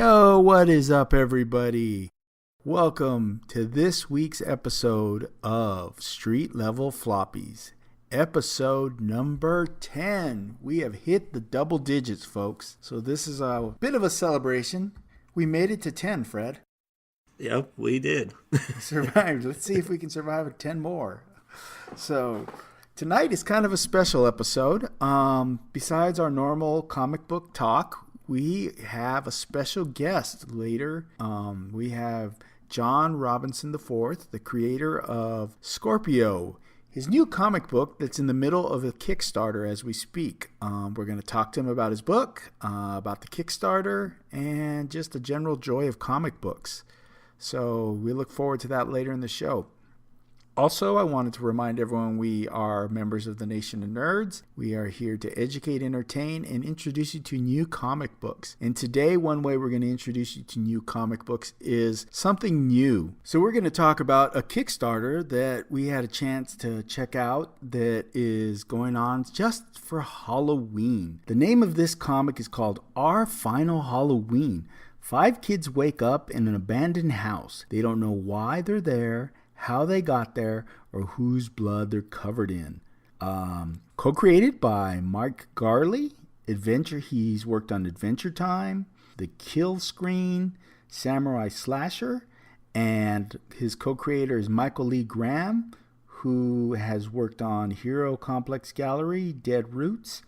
Yo, what is up, everybody? Welcome to this week's episode of Street Level Floppies, episode number 10. We have hit the double digits, folks. So this is a bit of a celebration. We made it to 10, Fred. Yep, we did. Survived. Let's see if we can survive 10 more. So tonight is kind of a special episode. Besides our normal comic book talk, we have a special guest later. We have John Robinson IV, the creator of Scorpio, his new comic book that's in the middle of a Kickstarter as we speak. We're going to talk to him about his book, about the Kickstarter, and just a general joy of comic books. So we look forward to that later in the show. Also, I wanted to remind everyone we are members of the Nation of Nerds. We are here to educate, entertain, and introduce you to new comic books. And today, one way we're going to introduce you to new comic books is something new. So we're going to talk about a Kickstarter that we had a chance to check out that is going on just for Halloween. The name of this comic is called Our Final Halloween. 5 kids wake up in an abandoned house. They don't know why they're there, how they got there, or whose blood they're covered in. Co-created by Mike Garley. He's worked on Adventure Time, The Kill Screen, Samurai Slasher, and his co-creator is Michael Lee Graham, who has worked on Hero Complex Gallery, Dead Roots.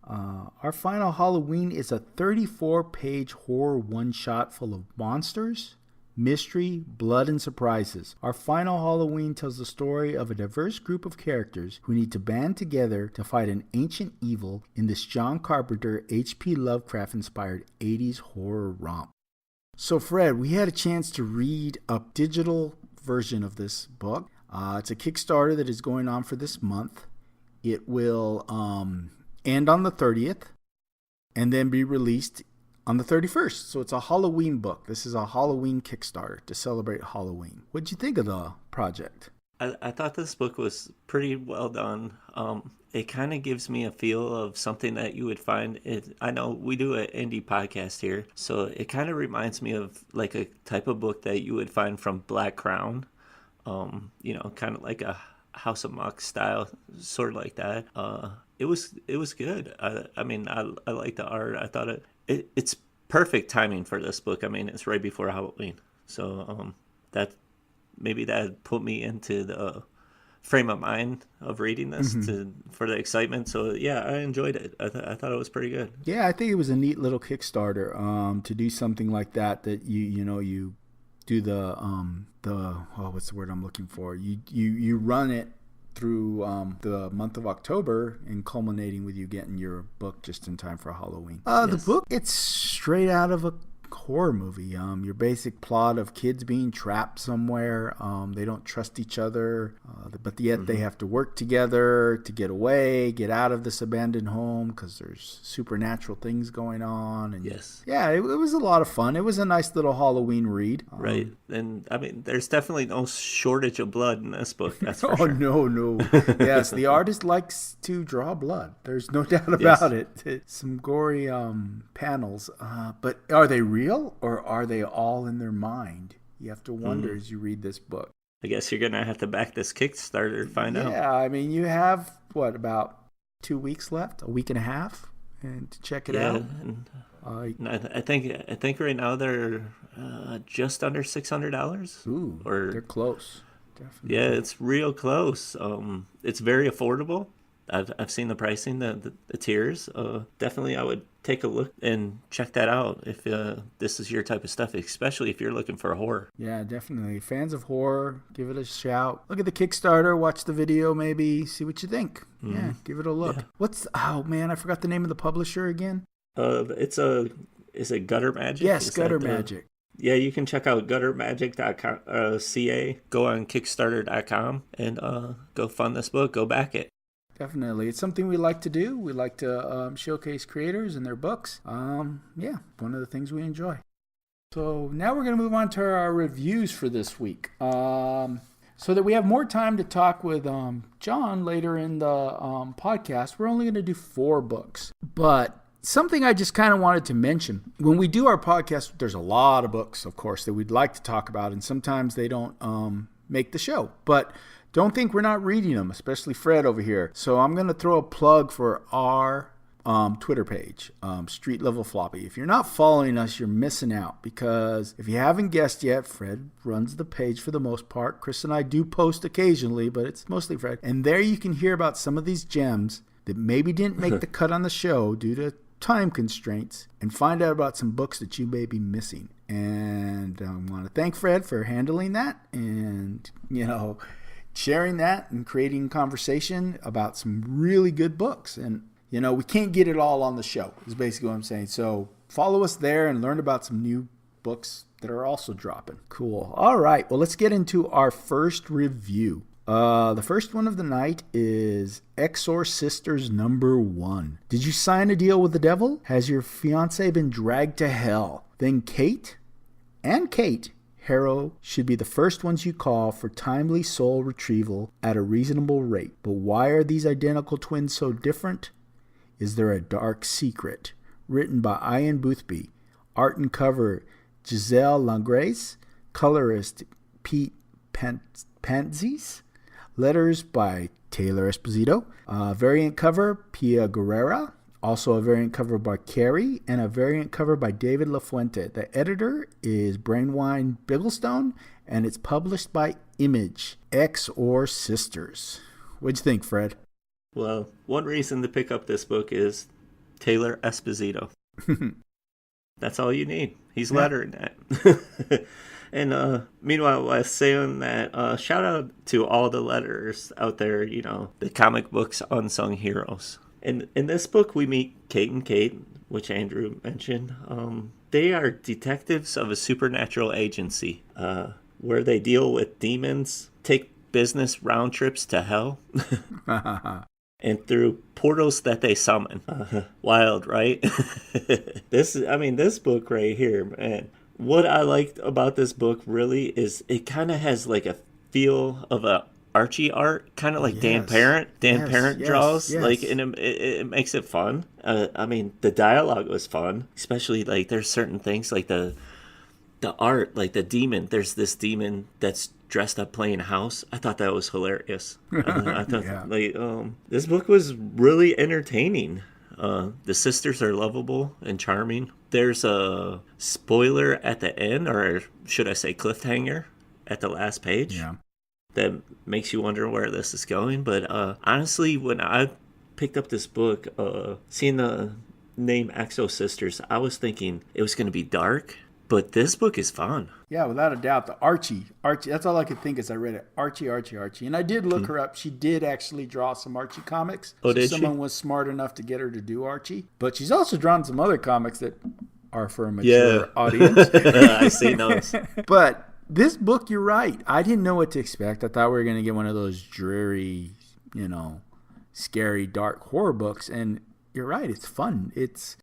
Our Final Halloween is a 34-page horror one-shot full of monsters, mystery, blood, and surprises. Our Final Halloween tells the story of a diverse group of characters who need to band together to fight an ancient evil in this John Carpenter, H.P. Lovecraft-inspired 80s horror romp. So, Fred, we had a chance to read a digital version of this book. It's a Kickstarter that is going on for this month. It will end on the 30th and then be released on the 31st. So it's a Halloween book. This is a Halloween Kickstarter to celebrate Halloween. What'd you think of the project? I thought this book was pretty well done. It kind of gives me a feel of something that you would find. I know we do an indie podcast here, so it kind of reminds me of like a type of book that you would find from Black Crown. Kind of like a House of Muck style, sort of like that. It was good. I like the art. I thought it's perfect timing for this book. I mean, it's right before Halloween, so that put me into the frame of mind of reading this for the excitement. So yeah, I enjoyed it. I thought it was pretty good. Yeah, I think it was a neat little Kickstarter to do something like that. That you do the what's the word I'm looking for? You run it through the month of October and culminating with you getting your book just in time for Halloween. Yes. The book, it's straight out of a horror movie. Your basic plot of kids being trapped somewhere. They don't trust each other, but yet they have to work together to get away, get out of this abandoned home because there's supernatural things going on. And yes. Yeah, it was a lot of fun. It was a nice little Halloween read. Right. And I mean, there's definitely no shortage of blood in this book. That's for sure. No. Yes, the artist likes to draw blood. There's no doubt about it. Some gory panels. But are they real or are they all in their mind? You have to wonder as you read this book. I guess you're gonna have to back this Kickstarter to find out. Yeah, I mean, you have about 2 weeks left, a week and a half, and to check it out. And I think right now they're just under $600. Ooh, they're close. Definitely. Yeah, it's real close. It's very affordable. I've seen the pricing, the tiers. Definitely, I would take a look and check that out if this is your type of stuff, especially if you're looking for horror. Yeah, definitely. Fans of horror, give it a shout. Look at the Kickstarter, watch the video, maybe see what you think. Yeah, give it a look. Yeah. Oh man, I forgot the name of the publisher again. Is it Gutter Magic? Yes, Gutter Magic. Yeah, you can check out guttermagic.com, CA. Go on Kickstarter.com and go fund this book. Go back it. Definitely. It's something we like to do. We like to showcase creators and their books. One of the things we enjoy. So now we're going to move on to our reviews for this week. So that we have more time to talk with John later in the podcast, we're only going to do 4 books. But something I just kind of wanted to mention. When we do our podcast, there's a lot of books, of course, that we'd like to talk about, and sometimes they don't make the show. But don't think we're not reading them, especially Fred over here. So I'm going to throw a plug for our Twitter page, Street Level Floppy. If you're not following us, you're missing out, because if you haven't guessed yet, Fred runs the page for the most part. Chris and I do post occasionally, but it's mostly Fred. And there you can hear about some of these gems that maybe didn't make the cut on the show due to time constraints, and find out about some books that you may be missing. And I want to thank Fred for handling that and, sharing that and creating conversation about some really good books. And we can't get it all on the show, is basically what I'm saying. So follow us there and learn about some new books that are also dropping. Cool. All right. Well, let's get into our first review. The first one of the night is Exorsisters #1. Did you sign a deal with the devil? Has your fiancé been dragged to hell? Then Kate, Harrow, should be the first ones you call for timely soul retrieval at a reasonable rate. But why are these identical twins so different? Is there a dark secret? Written by Ian Boothby. Art and cover Giselle Langres. Colorist Pete Panzis. Letters by Taylor Esposito. Variant cover Pia Guerrera. Also a variant cover by Carey. And a variant cover by David LaFuente. The editor is Brainwine Bigglestone. And it's published by Image. Exorsisters. What'd you think, Fred? Well, one reason to pick up this book is Taylor Esposito. That's all you need. He's lettering that. And meanwhile, while saying that, shout out to all the letterers out there, the comic books unsung heroes. And in this book, we meet Kate and Kate, which Andrew mentioned. They are detectives of a supernatural agency where they deal with demons, take business round trips to hell. And through portals that they summon. Wild, right? This book right here, man. What I liked about this book really is it kind of has like a feel of a Archie art, kind of like Dan Parent. Parent draws, like, and it makes it fun. The dialogue was fun, especially like there's certain things like the art, like the demon. There's this demon that's dressed up playing house. I thought that was hilarious. I thought this book was really entertaining. The sisters are lovable and charming. There's a spoiler at the end, or should I say cliffhanger at the last page, that makes you wonder where this is going. But honestly, when I picked up this book, seeing the name Exorsisters, I was thinking it was going to be dark. But this book is fun. Yeah, without a doubt. The Archie. That's all I could think as I read it. Archie. And I did look her up. She did actually draw some Archie comics. Oh, did someone was smart enough to get her to do Archie. But she's also drawn some other comics that are for a mature audience. I see those. But this book, you're right. I didn't know what to expect. I thought we were going to get one of those dreary, scary, dark horror books. And you're right. It's fun. It's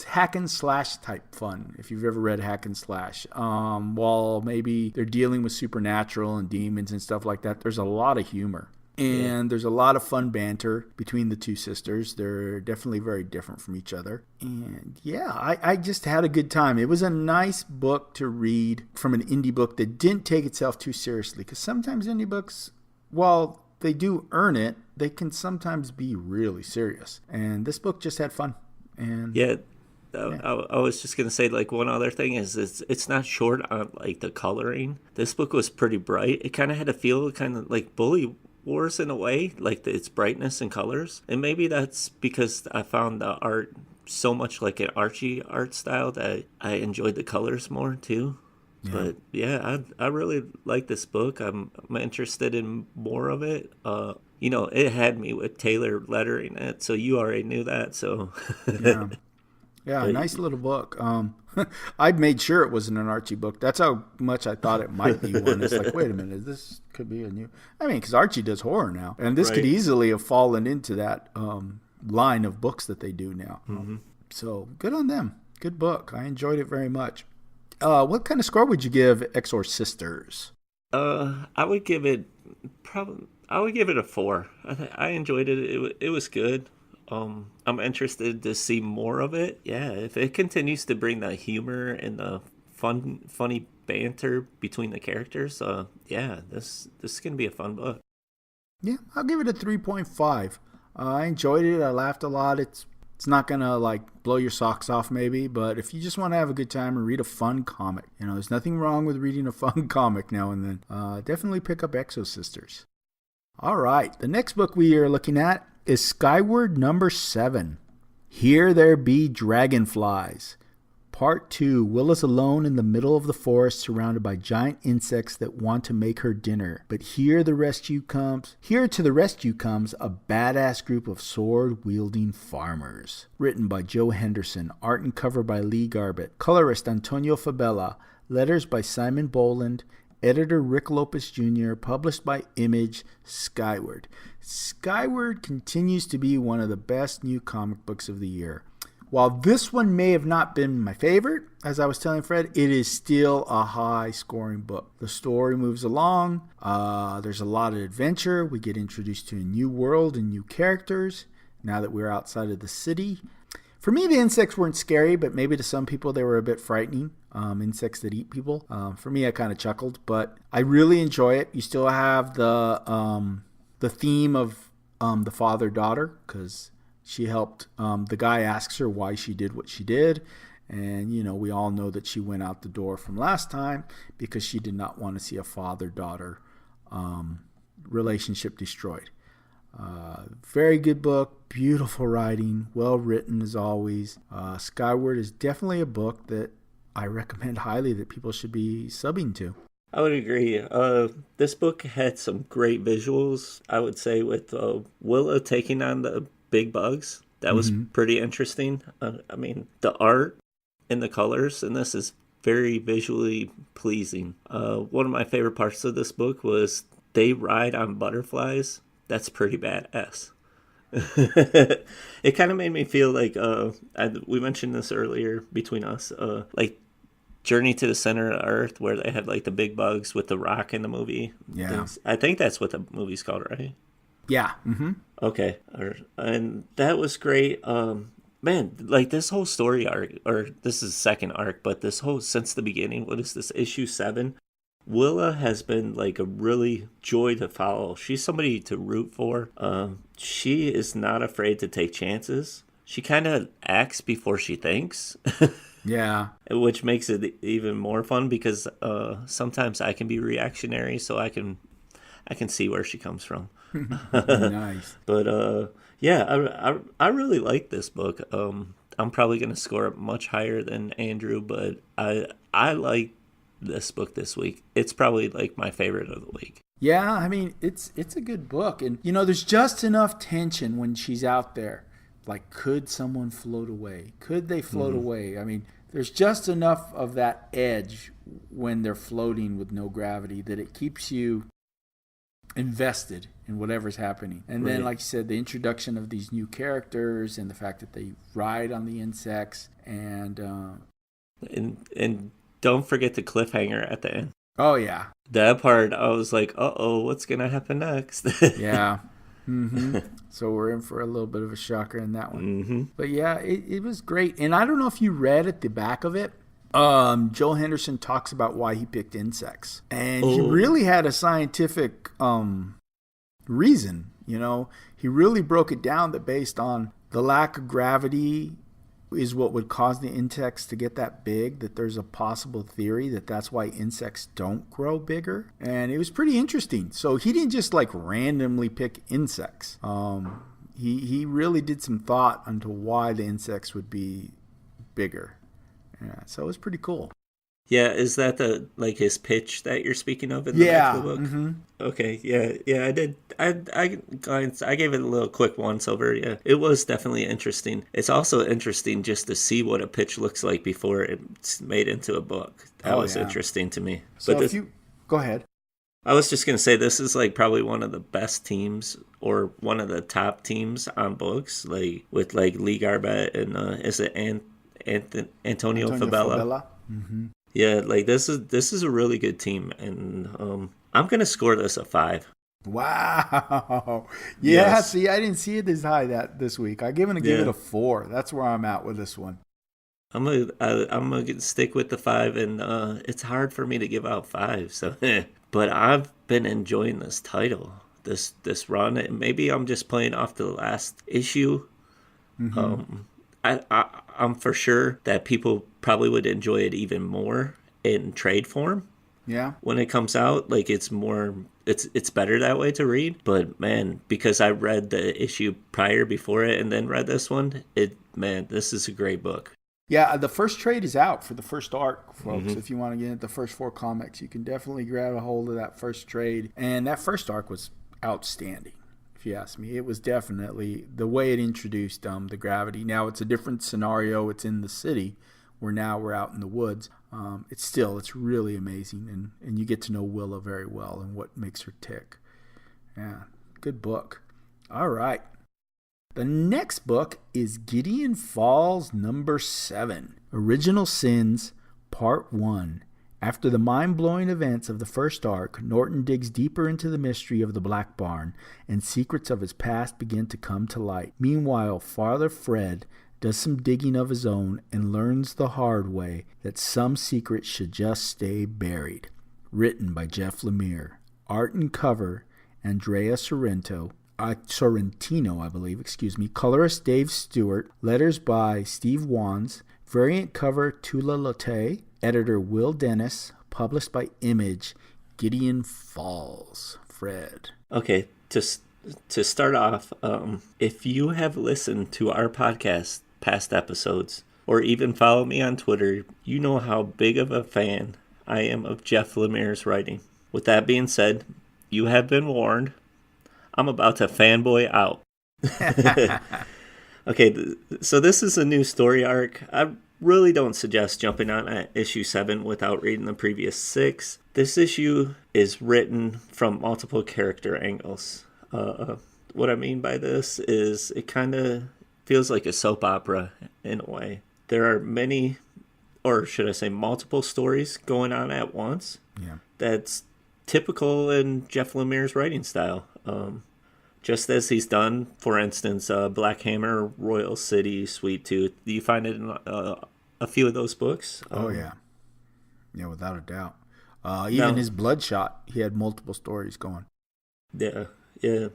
hack and slash type fun, if you've ever read hack and slash. While maybe they're dealing with supernatural and demons and stuff like that, there's a lot of humor. And there's a lot of fun banter between the two sisters. They're definitely very different from each other. And I just had a good time. It was a nice book to read from an indie book that didn't take itself too seriously. Because sometimes indie books, while they do earn it, they can sometimes be really serious. And this book just had fun. And I was just gonna say, like, one other thing is it's not short on like the coloring. This book was pretty bright. It kind of had a feel kind of like Bully Wars in a way, like its brightness and colors. And maybe that's because I found the art so much like an Archie art style that I enjoyed the colors more too. But I really like this book. I'm interested in more of it. It had me with Taylor lettering it, so you already knew that. So yeah, nice little book. I made sure it wasn't an Archie book. That's how much I thought it might be one. It's like, wait a minute, this could be a new. Because Archie does horror now, and this could easily have fallen into that line of books that they do now. Mm-hmm. So good on them. Good book. I enjoyed it very much. What kind of score would you give Exorsisters? I would give it a 4. I enjoyed it. It was good. I'm interested to see more of it. Yeah, if it continues to bring the humor and the funny banter between the characters, yeah, this is gonna be a fun book. Yeah, I'll give it a 3.5. I enjoyed it. I laughed a lot. It's not gonna like blow your socks off maybe, but if you just want to have a good time and read a fun comic, there's nothing wrong with reading a fun comic now and then. Definitely pick up Exosisters. All right, the next book we are looking at is Skyward number 7. Here There Be Dragonflies. Part 2. Willa's alone in the middle of the forest surrounded by giant insects that want to make her dinner. But here to the rescue comes a badass group of sword-wielding farmers. Written by Joe Henderson. Art and cover by Lee Garbett. Colorist Antonio Fabela. Letters by Simon Boland. Editor Rick Lopez Jr., published by Image, Skyward. Skyward continues to be one of the best new comic books of the year. While this one may have not been my favorite, as I was telling Fred, it is still a high-scoring book. The story moves along. There's a lot of adventure. We get introduced to a new world and new characters now that we're outside of the city. For me, the insects weren't scary, but maybe to some people they were a bit frightening. Insects that eat people. For me, I kind of chuckled, but I really enjoy it. You still have the theme of the father-daughter, because she helped. The guy asks her why she did what she did, and we all know that she went out the door from last time because she did not want to see a father-daughter relationship destroyed. Very good book, beautiful writing, well written as always. Skyward is definitely a book that I recommend highly that people should be subbing to. I would agree. This book had some great visuals, I would say, with Willa taking on the big bugs. That was pretty interesting. I mean, the art and the colors in this is very visually pleasing. One of my favorite parts of this book was they ride on butterflies. That's pretty badass. It kind of made me feel like we mentioned this earlier between us, like Journey to the Center of Earth, where they had like the big bugs with the rock in the movie. Yeah, I think that's what the movie's called, right? Yeah. Okay, and that was great. Man, like this whole story arc, or this is the second arc, but this whole since the beginning, what is this, issue 7? Willa has been like a really joy to follow. She's somebody to root for. She is not afraid to take chances. She kind of acts before she thinks. Yeah. Which makes it even more fun because sometimes I can be reactionary, so I can see where she comes from. Nice. But yeah, I really like this book. I'm probably going to score it much higher than Andrew, but I like this book this week. It's probably like my favorite of the week. Yeah, I mean, it's a good book. And, there's just enough tension when she's out there. Like, could someone float away? Could they float away? I mean, there's just enough of that edge when they're floating with no gravity that it keeps you invested in whatever's happening. And then, like you said, the introduction of these new characters and the fact that they ride on the insects and don't forget the cliffhanger at the end. Oh, yeah. That part, I was like, uh-oh, what's going to happen next? Yeah. So we're in for a little bit of a shocker in that one. But yeah, it was great. And I don't know if you read at the back of it, Joe Henderson talks about why he picked insects. And he really had a scientific reason. He really broke it down that based on the lack of gravity is what would cause the insects to get that big, that there's a possible theory that that's why insects don't grow bigger. And it was pretty interesting. So he didn't just like randomly pick insects. He really did some thought into why the insects would be bigger. Yeah, so it was pretty cool. Yeah, is that his pitch that you're speaking of in the back of the book? Okay, yeah, I did. I glanced. I gave it a little quick once over. Yeah, it was definitely interesting. It's also interesting just to see what a pitch looks like before it's made into a book. That was interesting to me. So but go ahead. I was just gonna say this is like probably one of the best teams or one of the top teams on books, like with like Lee Garbett and is it Antonio Fabela? Yeah, like this is a really good team, and I'm gonna score this a 5. Wow. Yeah, Yes. see, I didn't see it as high this week. I'm gonna give it Yeah. a 4. That's where I'm at with this one. I'm gonna stick with the 5, and it's hard for me to give out 5. So, but I've been enjoying this title, this run. And maybe I'm just playing off the last issue. Mm-hmm. I'm for sure that people probably would enjoy it even more in trade form Yeah. when it comes out. Like it's better that way to read. But man, because I read the issue prior before it and then read this one, this is a great book. Yeah, the first trade is out for the first arc, folks. Mm-hmm. If you want to get into the first 4 comics, you can definitely grab a hold of that first trade. And that first arc was outstanding, if you ask me. It was definitely the way it introduced the gravity. Now it's a different scenario. It's in the city, where now we're out in the woods. It's really amazing, and you get to know Willa very well and what makes her tick. Yeah, good book. All right. The next book is Gideon Falls number 7, Original Sins, Part 1. After the mind-blowing events of the first arc, Norton digs deeper into the mystery of the Black Barn, and secrets of his past begin to come to light. Meanwhile, Father Fred does some digging of his own and learns the hard way that some secrets should just stay buried. Written by Jeff Lemire. Art and cover, Andrea Sorrentino, I believe. Colorist Dave Stewart. Letters by Steve Wands. Variant cover Tula Lotte. Editor Will Dennis. Published by Image. Gideon Falls. Fred. Okay, to start off, if you have listened to our podcast past episodes, or even follow me on Twitter, you know how big of a fan I am of Jeff Lemire's writing. With that being said, you have been warned. I'm about to fanboy out. Okay, so this is a new story arc. I really don't suggest jumping on at issue 7 without reading the previous 6. This issue is written from multiple character angles. What I mean by this is it kind of feels like a soap opera in a way. There are many, or should I say multiple stories going on at once. Yeah. That's typical in Jeff Lemire's writing style. Just as he's done, for instance, Black Hammer, Royal City, Sweet Tooth. Do you find it in a few of those books? Oh, yeah. Yeah, without a doubt. Even his Bloodshot, he had multiple stories going. Yeah, yeah.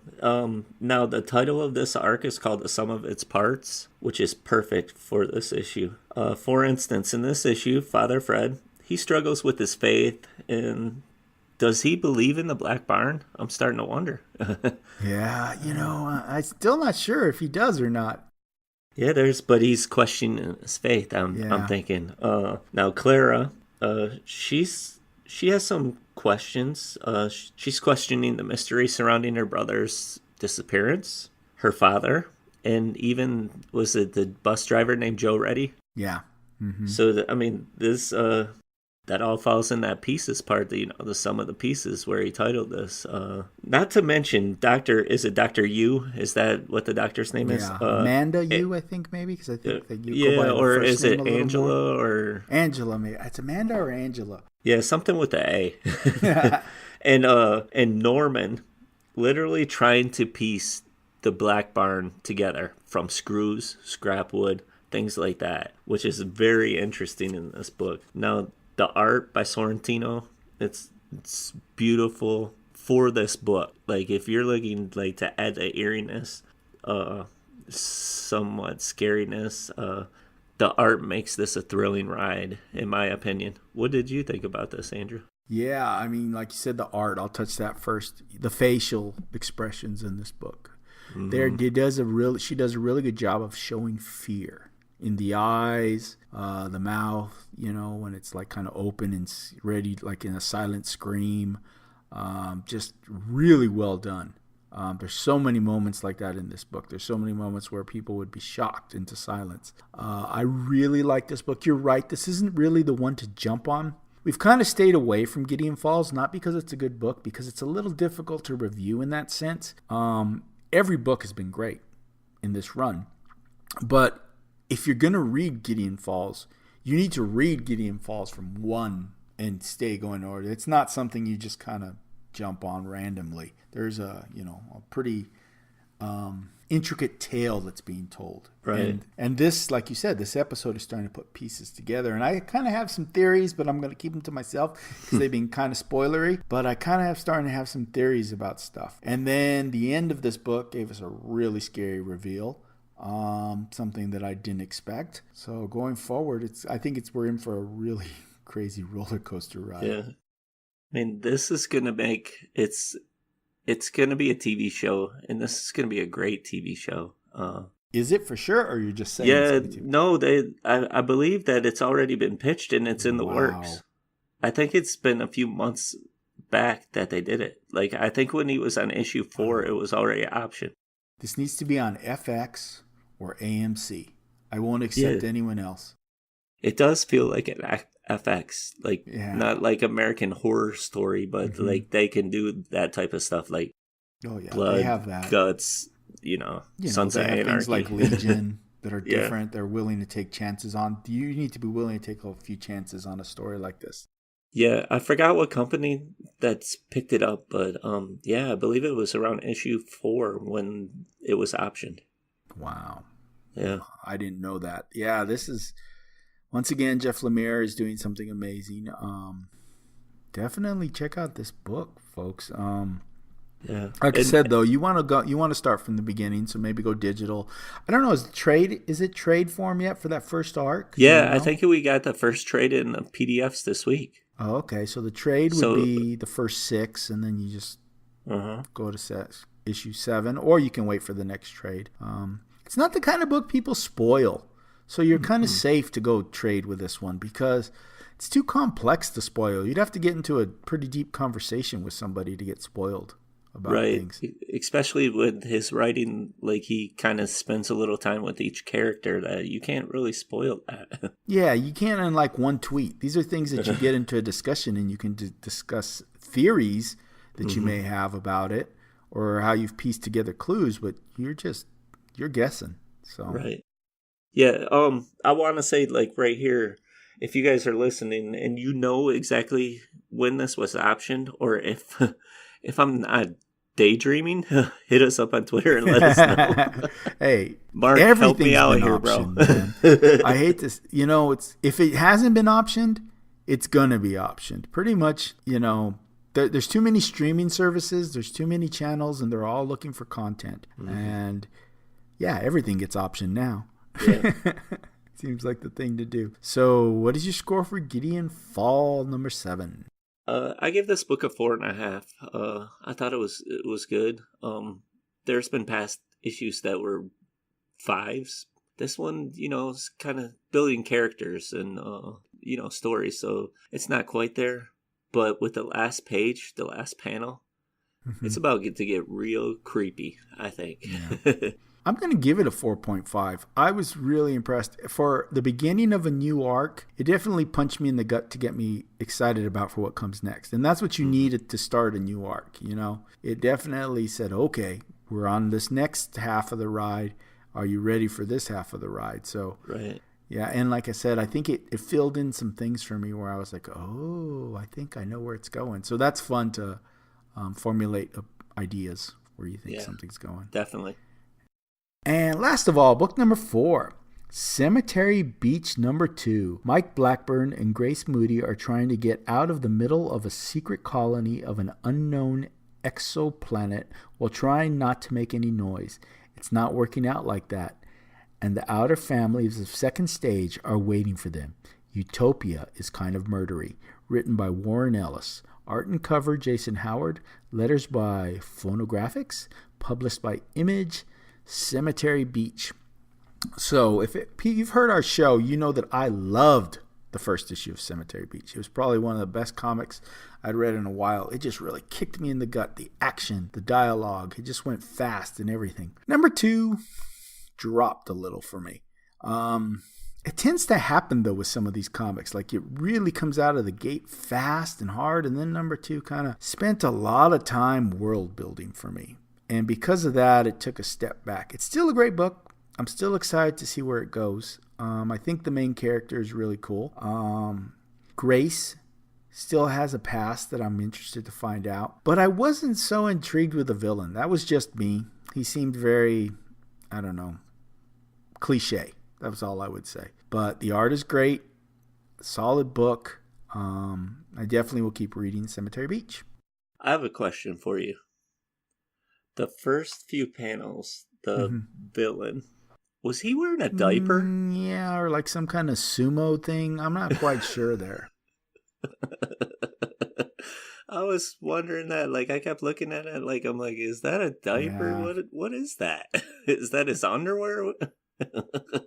Now, the title of this arc is called The Sum of Its Parts, which is perfect for this issue. For instance, in this issue, Father Fred, he struggles with his faith, and does he believe in the Black Barn? I'm starting to wonder. Yeah, I'm still not sure if he does or not. Yeah, but he's questioning his faith. I'm thinking. Now Clara, she has some questions. She's questioning the mystery surrounding her brother's disappearance, her father, and even was it the bus driver named Joe Reddy? Yeah. Mm-hmm. So this that all falls in that pieces part, the sum of the pieces where he titled this. Not to mention Dr. Yu? Is that what the doctor's name is? Amanda Yu, I think, maybe, because I think that you go by the or first is name it a little Angela more. or Angela? Maybe it's Amanda or Angela. Yeah, something with the A. and Norman literally trying to piece the Black Barn together from screws, scrap wood, things like that, which is very interesting in this book. Now, the art by Sorrentino, it's beautiful for this book. Like, if you're looking like to add the eeriness, somewhat scariness, the art makes this a thrilling ride, in my opinion. What did you think about this, Andrew? Yeah, like you said, the art. I'll touch that first. The facial expressions in this book. Mm-hmm. She does a really good job of showing fear in the eyes, the mouth, when it's like kind of open and ready, like in a silent scream. Just really well done. There's so many moments like that in this book. There's so many moments where people would be shocked into silence. I really like this book. You're right. This isn't really the one to jump on. We've kind of stayed away from Gideon Falls, not because it's a good book, because it's a little difficult to review in that sense. Every book has been great in this run. But if you're going to read Gideon Falls, you need to read Gideon Falls from 1 and stay going in order. It's not something you just kind of jump on randomly. There's a pretty intricate tale that's being told. Right. And this, like you said, this episode is starting to put pieces together. And I kind of have some theories, but I'm going to keep them to myself because they've been kind of spoilery. But I kind of starting to have some theories about stuff. And then the end of this book gave us a really scary reveal. Something that I didn't expect. So going forward, I think we're in for a really crazy roller coaster ride. Yeah. I mean, this is going to make it's going to be a TV show, and this is going to be a great TV show. Is it for sure, or you're just saying? Yeah, no, I believe that it's already been pitched and it's in the works. I think it's been a few months back that they did it. Like, I think when he was on issue 4, it was already optioned. This needs to be on FX or AMC. I won't accept anyone else. It does feel like an FX, like not like American Horror Story, but like they can do that type of stuff, like blood, they have that. Guts, Sons of Anarchy. Things like Legion that are different. They're willing to take chances on. You need to be willing to take a few chances on a story like this. Yeah, I forgot what company that's picked it up, but I believe it was around issue 4 when it was optioned. Wow. Yeah. I didn't know that. Yeah, this is, once again, Jeff Lemire is doing something amazing. Definitely check out this book, folks. Like I said, though, you want to start from the beginning, so maybe go digital. I don't know, is it trade form yet for that first arc? Yeah, I think we got the first trade in the PDFs this week. Oh, okay. So the trade would be the first 6, and then you just go to issue 7, or you can wait for the next trade. It's not the kind of book people spoil, so you're kind of safe to go trade with this one because it's too complex to spoil. You'd have to get into a pretty deep conversation with somebody to get spoiled about things. Especially with his writing, like he kind of spends a little time with each character that you can't really spoil that. Yeah, you can't in like one tweet. These are things that you get into a discussion and you can discuss theories that you may have about it or how you've pieced together clues, but you're guessing. So right. Yeah, I want to say, like, right here, if you guys are listening and you know exactly when this was optioned, or if I'm not daydreaming, hit us up on Twitter and let us know. Hey, Mark, help me out here, optioned, bro. I hate this. It's if it hasn't been optioned, it's gonna be optioned. Pretty much, there's too many streaming services, there's too many channels, and they're all looking for content. And yeah, everything gets optioned now. Yeah. Seems like the thing to do. So, what is your score for Gideon Fall number 7? I give this book a 4.5. I thought it was good. There's been past issues that were 5s. This one, is kind of building characters and stories, so it's not quite there. But with the last page, the last panel, it's about to get real creepy, I think. Yeah. I'm going to give it a 4.5. I was really impressed. For the beginning of a new arc, it definitely punched me in the gut to get me excited about for what comes next. And that's what you needed to start a new arc, It definitely said, okay, we're on this next half of the ride. Are you ready for this half of the ride? So, right. Yeah, and like I said, I think it filled in some things for me where I was like, oh, I think I know where it's going. So that's fun to formulate ideas where you think something's going. Definitely. And last of all, book number 4, Cemetery Beach number 2. Mike Blackburn and Grace Moody are trying to get out of the middle of a secret colony of an unknown exoplanet while trying not to make any noise. It's not working out like that, and the outer families of Second Stage are waiting for them. Utopia is kind of murdery. Written by Warren Ellis. Art and cover Jason Howard. Letters by Phonographics. Published by Image. Cemetery Beach. So if you've heard our show, you know that I loved the first issue of Cemetery Beach. It was probably one of the best comics I'd read in a while. It just really kicked me in the gut. The action, the dialogue, it just went fast and everything. Number 2 dropped a little for me. It tends to happen, though, with some of these comics. Like, it really comes out of the gate fast and hard, and then number 2 kind of spent a lot of time world building for me. And because of that, it took a step back. It's still a great book. I'm still excited to see where it goes. I think the main character is really cool. Grace still has a past that I'm interested to find out. But I wasn't so intrigued with the villain. That was just me. He seemed very, I don't know, cliche. That was all I would say. But the art is great. Solid book. I definitely will keep reading Cemetery Beach. I have a question for you. The first few panels, the villain, was he wearing a diaper? Yeah, or like some kind of sumo thing. I'm not quite sure there. I was wondering that. Like, I kept looking at it. Like, I'm like, is that a diaper? Yeah. What is that? Is that his underwear?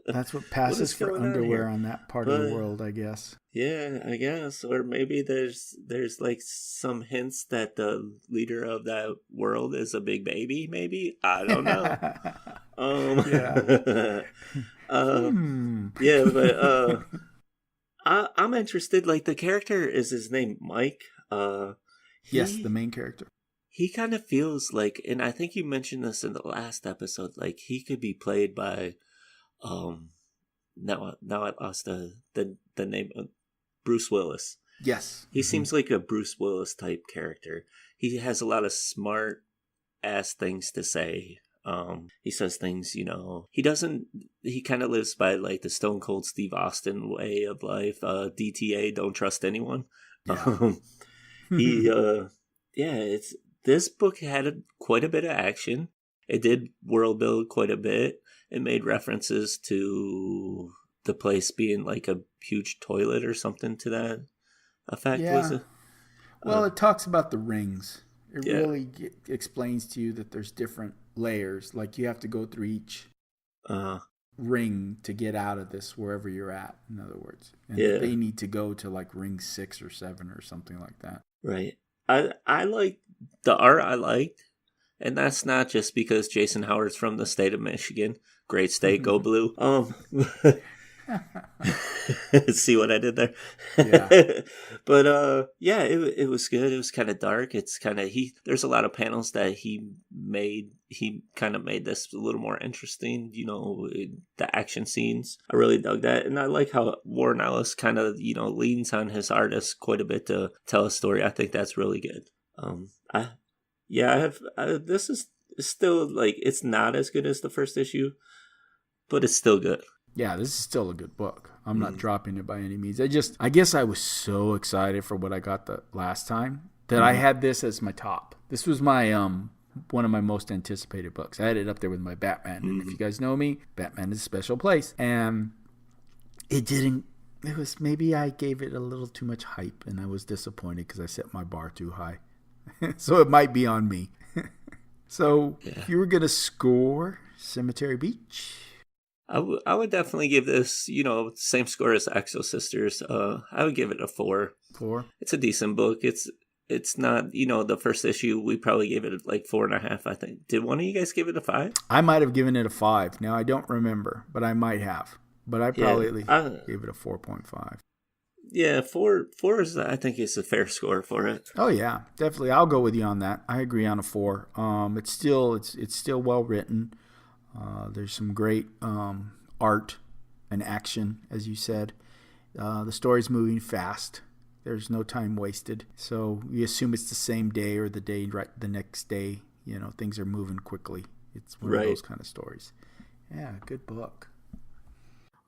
That's what passes for underwear on that part of the world, I guess. Yeah, I guess. Or maybe there's like some hints that the leader of that world is a big baby, maybe? I don't know. Yeah. Yeah, but I'm interested. Like, the character, is his name Mike? Yes, the main character. He kind of feels like, and I think you mentioned this in the last episode, like he could be played by now I lost the name of Bruce Willis. Yes. He seems like a Bruce Willis type character. He has a lot of smart ass things to say. He says things, you know, he kind of lives by like the Stone Cold Steve Austin way of life. DTA, don't trust anyone. Yeah. This book had quite a bit of action. It did world build quite a bit. It made references to the place being like a huge toilet or something to that effect. Yeah. Was it? Well, it talks about the rings. It really explains to you that there's different layers. Like you have to go through each ring to get out of this wherever you're at, in other words. And they need to go to like ring 6 or 7 or something like that. Right. I like the art I liked. And that's not just because Jason Howard's from the state of Michigan. Great state, go blue. See what I did there? Yeah. But it was good. It was kind of dark. It's kind of there's a lot of panels that he kind of made this a little more interesting, you know, the action scenes. I really dug that. And I like how Warren Ellis kind of, you know, leans on his artist quite a bit to tell a story. I think that's really good. This is still like, it's not as good as the first issue, but it's still good. Yeah, this is still a good book. I'm not dropping it by any means. I guess I was so excited for what I got the last time that I had this as my top. This was my one of my most anticipated books. I had it up there with my Batman. And if you guys know me, Batman is a special place. And maybe I gave it a little too much hype and I was disappointed because I set my bar too high. So it might be on me. So if you were going to score Cemetery Beach, I would definitely give this, you know, same score as Exorsisters. I would give it a 4. 4? It's a decent book. It's not, you know, the first issue, we probably gave it like 4.5, I think. Did one of you guys give it a 5? I might have given it a 5. Now, I don't remember, but I might have. But I probably at least gave it a 4.5. Yeah, 4 is, I think, is a fair score for it. Oh yeah, definitely. I'll go with you on that. I agree on a 4. It's still well written. There's some great art and action, as you said. The story's moving fast. There's no time wasted. So you assume it's the same day or the next day. You know, things are moving quickly. It's one of those kind of stories. Yeah, good book.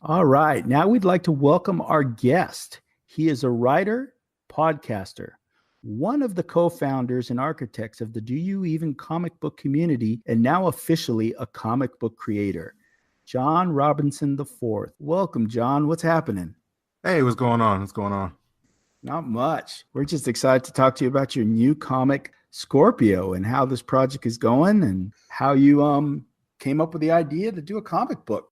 All right. Now we'd like to welcome our guest. He is a writer, podcaster, one of the co-founders and architects of the Do You Even comic book community, and now officially a comic book creator, John Robinson IV. Welcome, John. What's happening? Hey, what's going on? What's going on? Not much. We're just excited to talk to you about your new comic, Scorpio, and how this project is going and how you came up with the idea to do a comic book.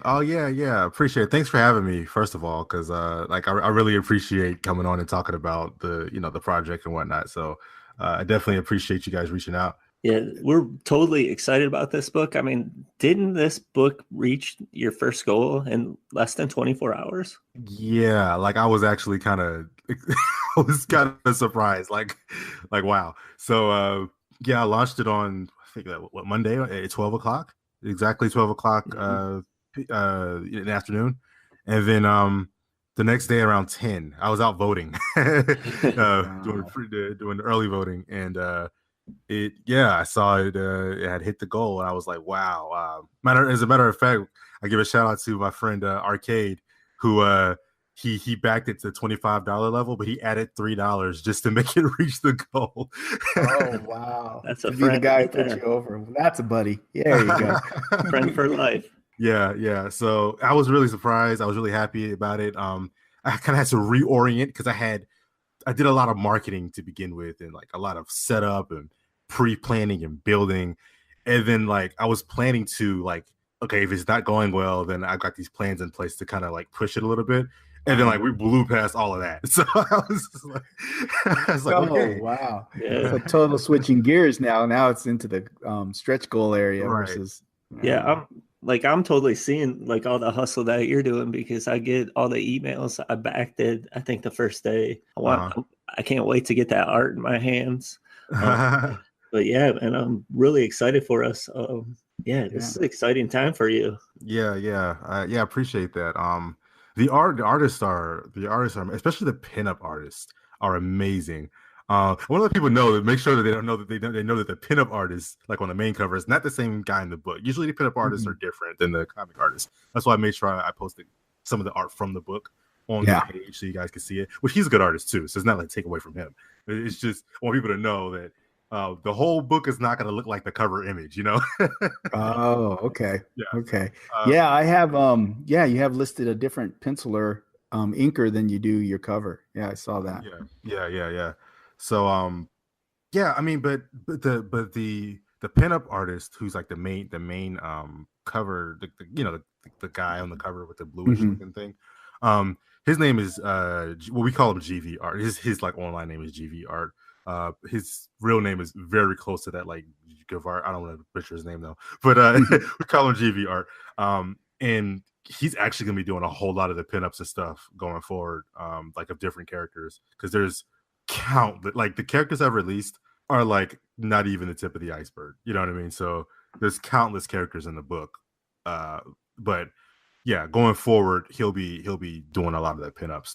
Oh, yeah. Appreciate it. Thanks for having me, first of all, because I really appreciate coming on and talking about the project and whatnot. So I definitely appreciate you guys reaching out. Yeah, we're totally excited about this book. I mean, didn't this book reach your first goal in less than 24 hours? Yeah, like I was actually kind of surprised. Like wow. So I launched it on I think Monday at 12 o'clock, exactly 12 o'clock in the afternoon, and then the next day around 10, I was out voting, Wow. doing early voting, and I saw it. It had hit the goal, and I was like, wow. As a matter of fact, I give a shout out to my friend Arcade, who he backed it to $25 level, but he added $3 just to make it reach the goal. Oh, wow. That's To a be the friend guy who right put there. you over. Well, that's a buddy. There you go. Friend for life. Yeah. So I was really surprised. I was really happy about it. I kind of had to reorient because I did a lot of marketing to begin with, and like a lot of setup and pre-planning and building. And then like I was planning to like, okay, if it's not going well, then I've got these plans in place to kind of like push it a little bit. And then like we blew past all of that. So I was just like, okay. Wow. Yeah. So total switching gears now. Now it's into the stretch goal area Right. versus. Yeah, I'm totally seeing like all the hustle that you're doing because I get all the emails. I backed it, I think the first day. I can't wait to get that art in my hands. But yeah, and I'm really excited for us. This is an exciting time for you. I appreciate that. The artists are, especially the pinup artists are amazing. I want to let people know that, make sure that they don't know that they know that the pinup artist, like on the main cover, is not the same guy in the book. Usually the pinup artists are different than the comic artists. That's why I made sure I posted some of the art from the book on the page so you guys can see it, which he's a good artist too. So it's not like take away from him. It's just I want people to know that the whole book is not going to look like the cover image, you know? Oh, okay. Yeah. Okay. I have you have listed a different penciler inker than you do your cover. Yeah, I saw that. Yeah. So I mean, but the pinup artist who's like the main cover, the guy on the cover with the bluish looking thing. His name is we call him GV Art. His like online name is GV Art. His real name is very close to that, like Gavart. I don't want to butcher his name though, but we call him GV Art. And he's actually gonna be doing a whole lot of the pinups and stuff going forward, like of different characters, because there's like the characters I've released are like not even the tip of the iceberg. You know what I mean? So there's countless characters in the book. But yeah, going forward, he'll be doing a lot of the pinups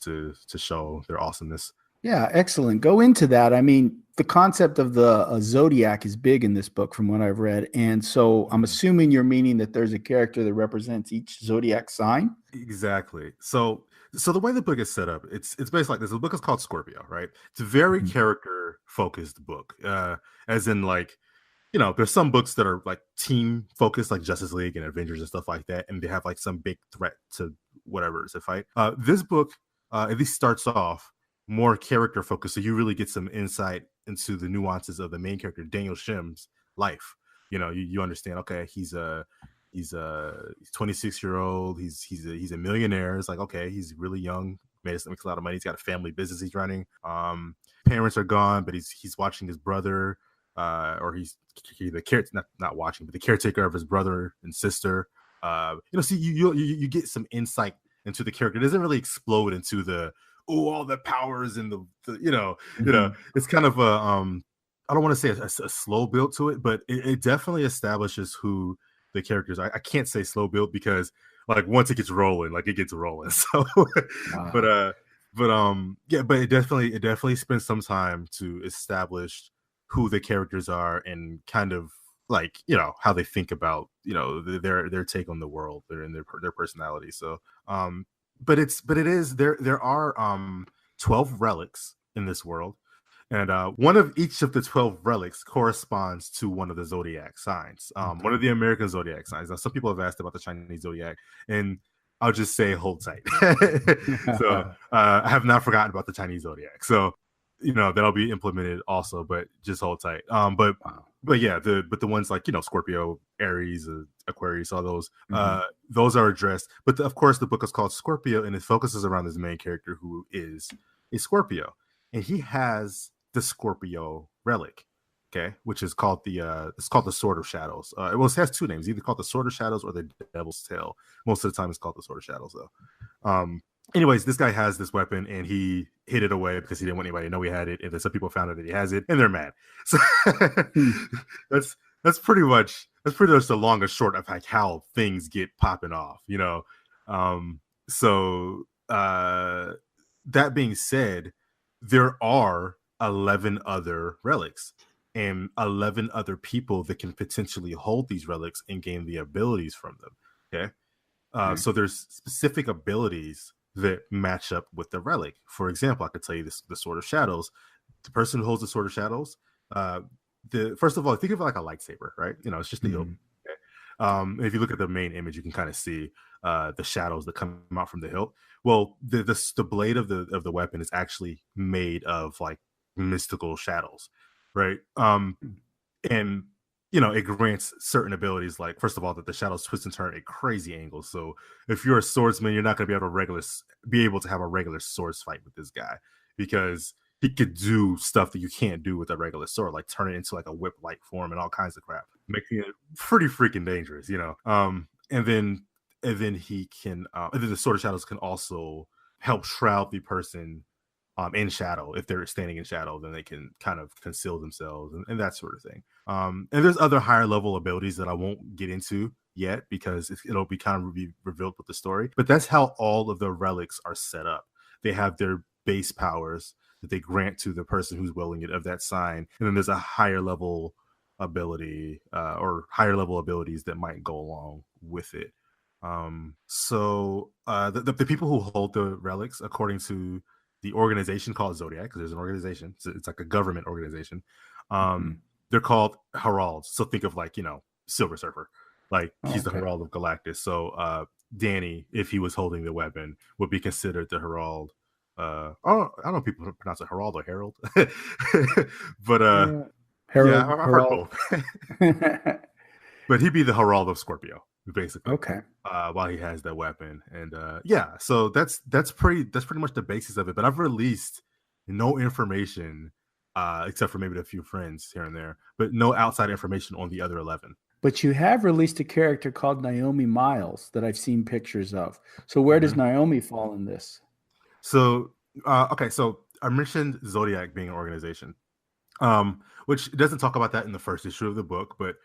to show their awesomeness. Yeah, excellent. Go into that. I mean, the concept of the Zodiac is big in this book from what I've read. And so I'm assuming you're meaning that there's a character that represents each Zodiac sign? Exactly. So the way the book is set up, it's basically like this. The book is called Scorpio, right? It's a very character-focused book. As in like, there's some books that are like team-focused, like Justice League and Avengers and stuff like that, and they have like some big threat to whatever to fight. This book at least starts off more character focused, so you really get some insight into the nuances of the main character, Daniel Shim's life. You understand. Okay, he's a 26-year-old. He's a millionaire. It's like, okay, he's really young, makes a lot of money. He's got a family business he's running. Parents are gone, but he's watching his brother, or he's the not watching, but the caretaker of his brother and sister. See, you get some insight into the character. It doesn't really explode into the all the powers and the it's kind of I don't want to say a slow build to it, but it definitely establishes who the characters are. I can't say slow build because like once it gets rolling, like it gets rolling. So but it definitely spends some time to establish who the characters are and kind of like how they think about their take on the world, their personality. So but there are 12 relics in this world, and one of each of the 12 relics corresponds to one of the zodiac signs, one of the American zodiac signs. Now some people have asked about the Chinese zodiac, and I'll just say hold tight. So I have not forgotten about the Chinese zodiac, so that'll be implemented also, but just hold tight. But yeah, the ones like Scorpio, Aries, Aquarius, all those are addressed. But of course, the book is called Scorpio, and it focuses around this main character who is a Scorpio, and he has the Scorpio relic, okay, which is called it's called the Sword of Shadows. It has two names, either called the Sword of Shadows or the Devil's Tail. Most of the time, it's called the Sword of Shadows, though. Anyways, this guy has this weapon, and he hid it away because he didn't want anybody to know he had it. And then some people found out that he has it, and they're mad. So that's pretty much the long and short of like how things get popping off, So that being said, there are 11 other relics and 11 other people that can potentially hold these relics and gain the abilities from them. Okay. So there's specific abilities that match up with the relic. For example, I could tell you this: the Sword of Shadows. The person who holds the Sword of Shadows, first of all, think of it like a lightsaber, right? It's just the hilt. Okay? If you look at the main image, you can kind of see the shadows that come out from the hilt. Well, the blade of the weapon is actually made of like mystical shadows, right? And it grants certain abilities, like first of all that the shadows twist and turn at crazy angles. So if you're a swordsman, you're not going to be able to have a regular swords fight with this guy, because he could do stuff that you can't do with a regular sword, like turn it into like a whip-like form and all kinds of crap, making it pretty freaking dangerous, And then he can, and then the Sword of Shadows can also help shroud the person in shadow. If they're standing in shadow, then they can kind of conceal themselves and that sort of thing. And there's other higher level abilities that I won't get into yet, because it'll be kind of revealed with the story. But that's how all of the relics are set up. They have their base powers that they grant to the person who's wielding it of that sign, and then there's a higher level ability or higher level abilities that might go along with it. So the people who hold the relics, according to the organization called Zodiac, because there's an organization, so it's like a government organization, they're called heralds. So think of like Silver Surfer, like he's the herald of Galactus. So Danny, if he was holding the weapon, would be considered the herald. I don't know if people pronounce it herald or herald, but Herald, yeah, I've heard both. But he'd be the herald of Scorpio, basically. Okay. While he has that weapon, and yeah, so that's pretty much the basis of it. But I've released no information, except for maybe a few friends here and there, but no outside information on the other 11. But you have released a character called Naomi Miles that I've seen pictures of. So where does Naomi fall in this? So okay, so I mentioned Zodiac being an organization, which doesn't talk about that in the first issue of the book, but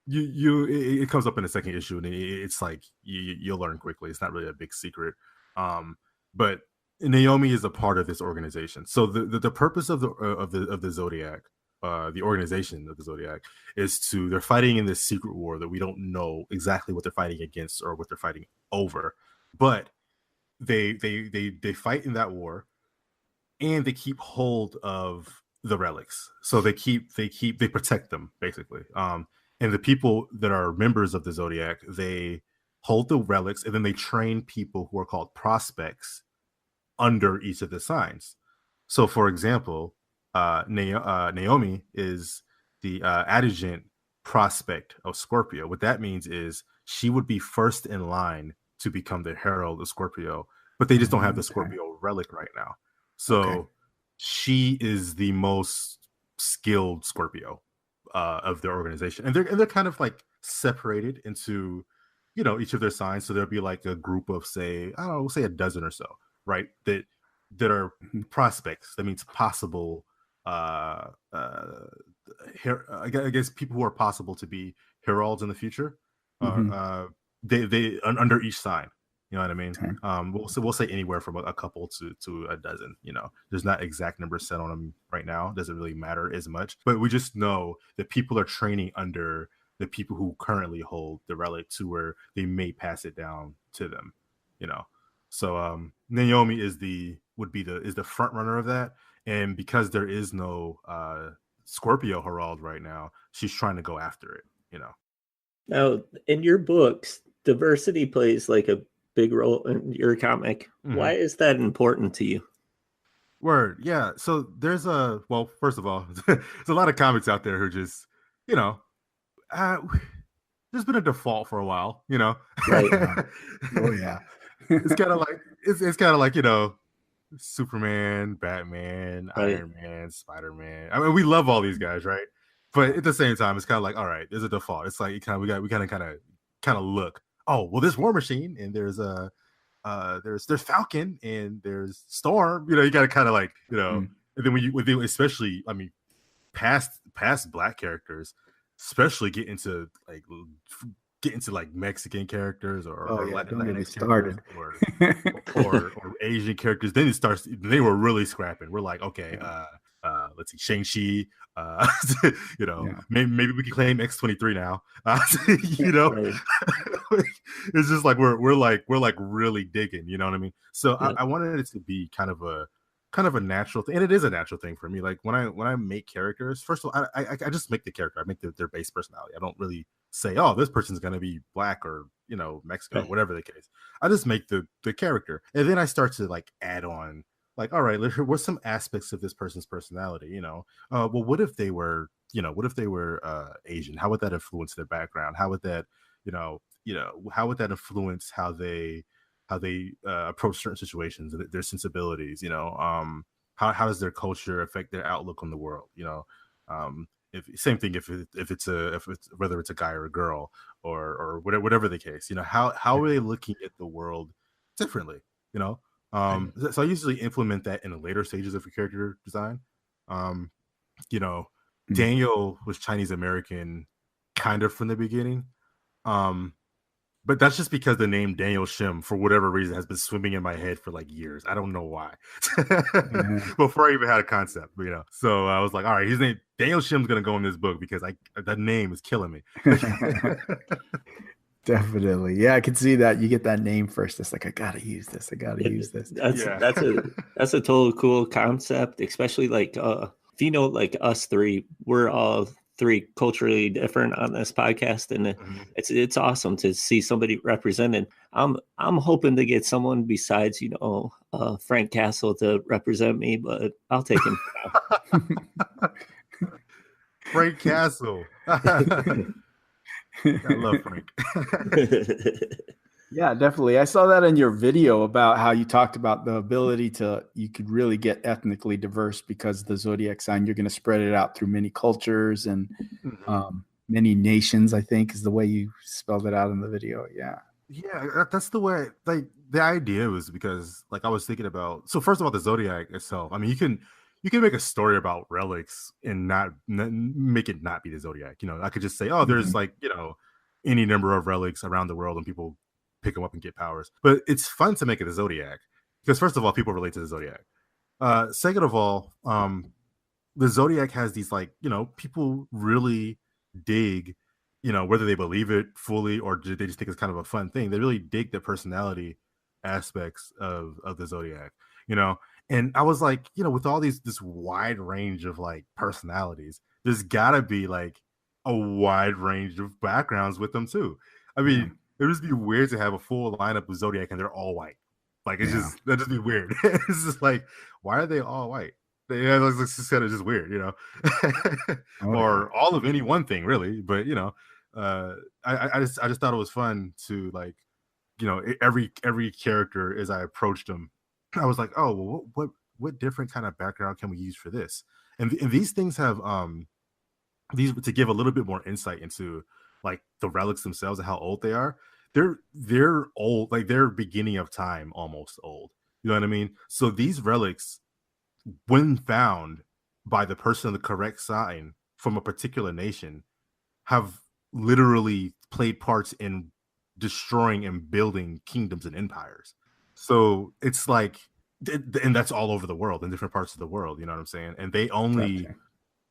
it comes up in the second issue, and it's like you'll learn quickly. It's not really a big secret. But Naomi is a part of this organization. So the purpose of the Zodiac, the organization of the Zodiac, is they're fighting in this secret war that we don't know exactly what they're fighting against or what they're fighting over, but they fight in that war, and they keep hold of the relics. So they protect them, basically. And the people that are members of the Zodiac, they hold the relics, and then they train people who are called prospects under each of the signs. So for example, Naomi is the adjunct prospect of Scorpio. What that means is she would be first in line to become the herald of Scorpio, but they just don't have the Scorpio relic right now. So she is the most skilled Scorpio of their organization, and they're kind of like separated into each of their signs. So there'll be like a group of, say, I don't know, say a dozen or so, right? That are prospects. That means possible. I guess people who are possible to be heralds in the future. They under each sign. You know what I mean? Okay. We'll say anywhere from a couple to a dozen. There's not exact numbers set on them right now. It doesn't really matter as much, but we just know that people are training under the people who currently hold the relic, to where they may pass it down to them. So Naomi is the front runner of that, and because there is no Scorpio herald right now, she's trying to go after it. Now, in your books, diversity plays like a big role in your comic. Why is that important to you? Word, yeah. So there's first of all, there's a lot of comics out there who just, there's been a default for a while, Right. Oh yeah. It's kind of like it's kind of like Superman, Batman, right. Iron Man, Spider-Man. I mean, we love all these guys, right? But at the same time, it's kind of like, all right, there's a default. It's like we kind of look. Oh, well, there's War Machine, and there's there's Falcon, and there's Storm. You got to kind of like and then when you especially, I mean, past Black characters, especially get into like get into like Mexican characters or yeah, don't get me Latinx characters started. or Asian characters, then it starts. They were really scrapping. We're like, okay, let's see, Shang-Chi. Yeah. Maybe we can claim X-23 now. You know, Right. it's just like we're like really digging. You know what I mean? So Yeah. I wanted it to be kind of a natural thing, and it is a natural thing for me. Like when I make characters, first of all, I just make the character. I make their base personality. I don't really say, oh, this person's gonna be black or Mexican or Right. whatever the case. I just make the character, and then I start to like add on, like, all right, what's some aspects of this person's personality? Well, what if they were Asian? How would that influence their background? How would that how would that influence how they approach certain situations, their sensibilities? How does their culture affect their outlook on the world? If same thing if it's whether it's a guy or a girl or whatever the case, how are they looking at the world differently? So I usually implement that in the later stages of a character design. you know Daniel was Chinese American kind of from the beginning, but that's just because the name Daniel Shim, for whatever reason, has been swimming in my head for like years. I don't know why. Before I even had a concept, So I was like, all right, his name Daniel Shim's gonna go in this book because that name is killing me. Definitely. Yeah, I can see that. You get that name first. It's like, I gotta use this. That's a total cool concept, especially like if like us three, we're all three culturally different on this podcast, and it's awesome to see somebody represented. I'm hoping to get someone besides Frank Castle to represent me, but I'll take him. Frank Castle. I love Frank. Yeah, definitely. I saw that in your video about how you talked about the ability you could really get ethnically diverse because the Zodiac sign, you're going to spread it out through many cultures and many nations, I think is the way you spelled it out in the video. Yeah. Yeah, that's the way, like, the idea was because, like, I was thinking about, so first of all, the Zodiac itself, I mean, you can make a story about relics and not make it not be the Zodiac. I could just say, oh, there's like, any number of relics around the world and people pick them up and get powers. But it's fun to make it the Zodiac because, first of all, people relate to the Zodiac. Second of all, the Zodiac has these, like, people really dig, whether they believe it fully or they just think it's kind of a fun thing. They really dig the personality aspects of the Zodiac, And I was like, with all this wide range of like personalities, there's gotta be like a wide range of backgrounds with them too. I mean, it would just be weird to have a full lineup of Zodiac and they're all white. Like that'd just be weird. It's just like, why are they all white? It's just kind of just weird, or all of any one thing really. But I just thought it was fun to, like, every character, as I approached them, I was like, oh, well, what different kind of background can we use for this? And these things have these, to give a little bit more insight into like the relics themselves and how old they are. They're old, like they're beginning of time, almost old. You know what I mean? So these relics, when found by the person of the correct sign from a particular nation, have literally played parts in destroying and building kingdoms and empires. So it's like, and that's all over the world, in different parts of the world. You know what I'm saying? And they only,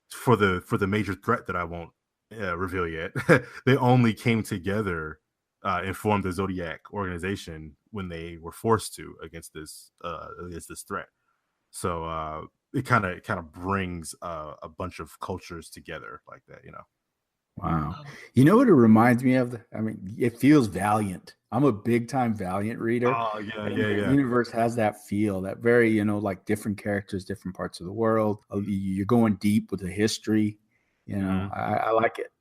for the major threat that I won't reveal yet, they only came together and formed the Zodiac organization when they were forced to against this threat. So it kind of brings a bunch of cultures together like that. Wow. You know what it reminds me of? I mean, it feels Valiant. I'm a big time Valiant reader. Oh, yeah. The universe has that feel, that very, like different characters, different parts of the world. You're going deep with the history. I like it.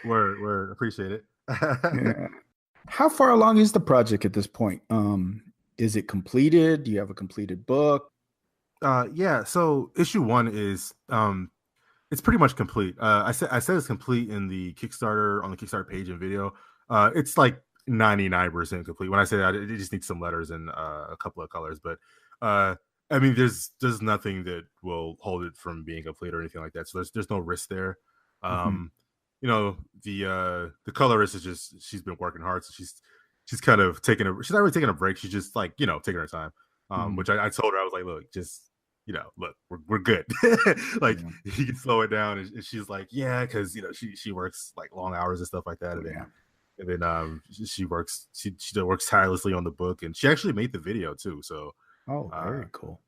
Word. Appreciate it. Yeah. How far along is the project at this point? Is it completed? Do you have a completed book? Yeah. So issue 1 is it's pretty much complete. I said it's complete in the Kickstarter, on the Kickstarter page and video. It's like 99% complete. When I say that, it just needs some letters and a couple of colors. But I mean, there's nothing that will hold it from being complete or anything like that. So there's no risk there. the colorist is she's been working hard, so she's kind of she's not really taking a break. She's just like taking her time. Which I told her, I was like, look, just look, we're good. Like you can slow it down, and she's like, yeah, because she works like long hours and stuff like that, and then she works tirelessly on the book, and she actually made the video too. So very cool.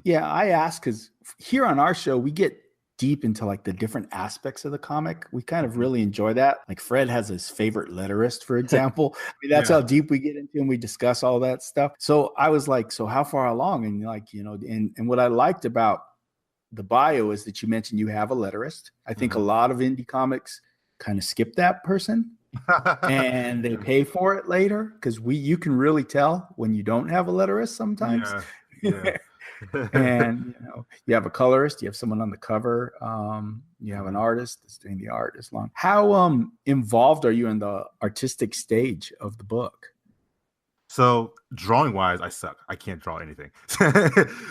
Yeah, I asked because here on our show we get deep into like the different aspects of the comic. We kind of really enjoy that. Like Fred has his favorite letterist, for example. I mean, that's how deep we get into and we discuss all that stuff. So I was like, so how far along? And like, and what I liked about the bio is that you mentioned you have a letterist. I think a lot of indie comics kind of skip that person and they pay for it later because you can really tell when you don't have a letterist sometimes. Yeah. And you have a colorist, you have someone on the cover, you have an artist that's doing the art as long. How involved are you in the artistic stage of the book? So drawing wise, I suck. I can't draw anything.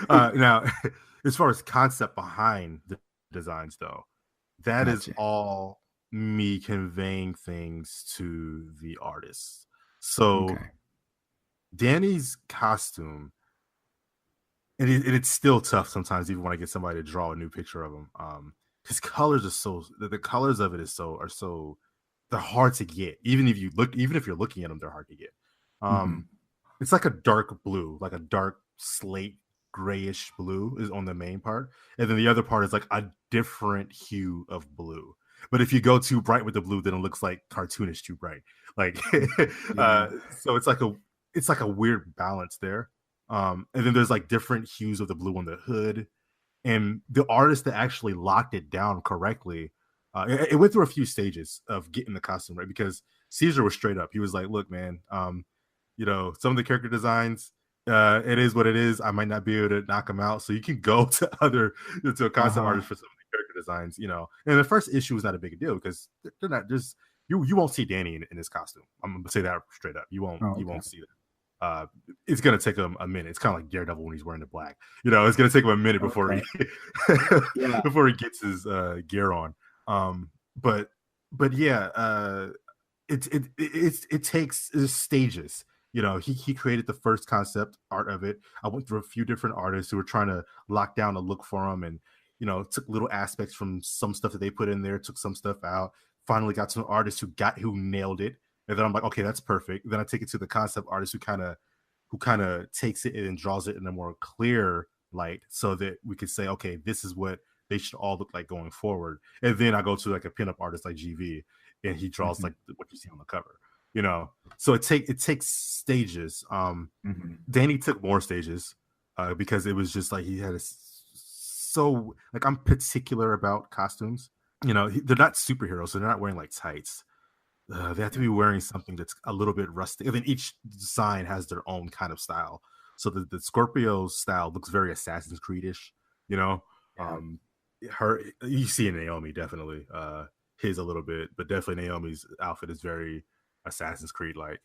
Now, as far as concept behind the designs, though, that is all me conveying things to the artist. So Danny's costume. And it's still tough sometimes, even when I get somebody to draw a new picture of him. His colors are the colors of it are so they're hard to get. Even if you're looking at them, they're hard to get. It's like a dark blue, like a dark slate grayish blue is on the main part, and then the other part is like a different hue of blue. But if you go too bright with the blue, then it looks like cartoonish too bright. Like so it's like a weird balance there. And then there's like different hues of the blue on the hood, and the artist that actually locked it down correctly, it went through a few stages of getting the costume right, because Caesar was straight up. He was like, look, man, some of the character designs, it is what it is. I might not be able to knock them out, so you can go to a concept artist for some of the character designs, and the first issue is not a big deal because they're not just you won't see Danny in this costume. I'm gonna say that straight up. You won't see that. It's gonna take him a minute. It's kind of like Daredevil when he's wearing the black. It's gonna take him a minute before before he gets his gear on. But yeah, it takes stages. He created the first concept art of it. I went through a few different artists who were trying to lock down a look for him, and took little aspects from some stuff that they put in there, took some stuff out. Finally got to an artist who nailed it. And then I'm like, okay, that's perfect. Then I take it to the concept artist who kind of takes it and draws it in a more clear light, so that we could say, okay, this is what they should all look like going forward. And then I go to like a pinup artist like GV, and he draws like what you see on the cover. So it takes stages. Danny took more stages because it was just like he had so like I'm particular about costumes. They're not superheroes, so they're not wearing like tights. They have to be wearing something that's a little bit rustic. And then each design has their own kind of style. So the Scorpio style looks very Assassin's Creed-ish, you see in Naomi, definitely. His a little bit, but definitely Naomi's outfit is very Assassin's Creed-like.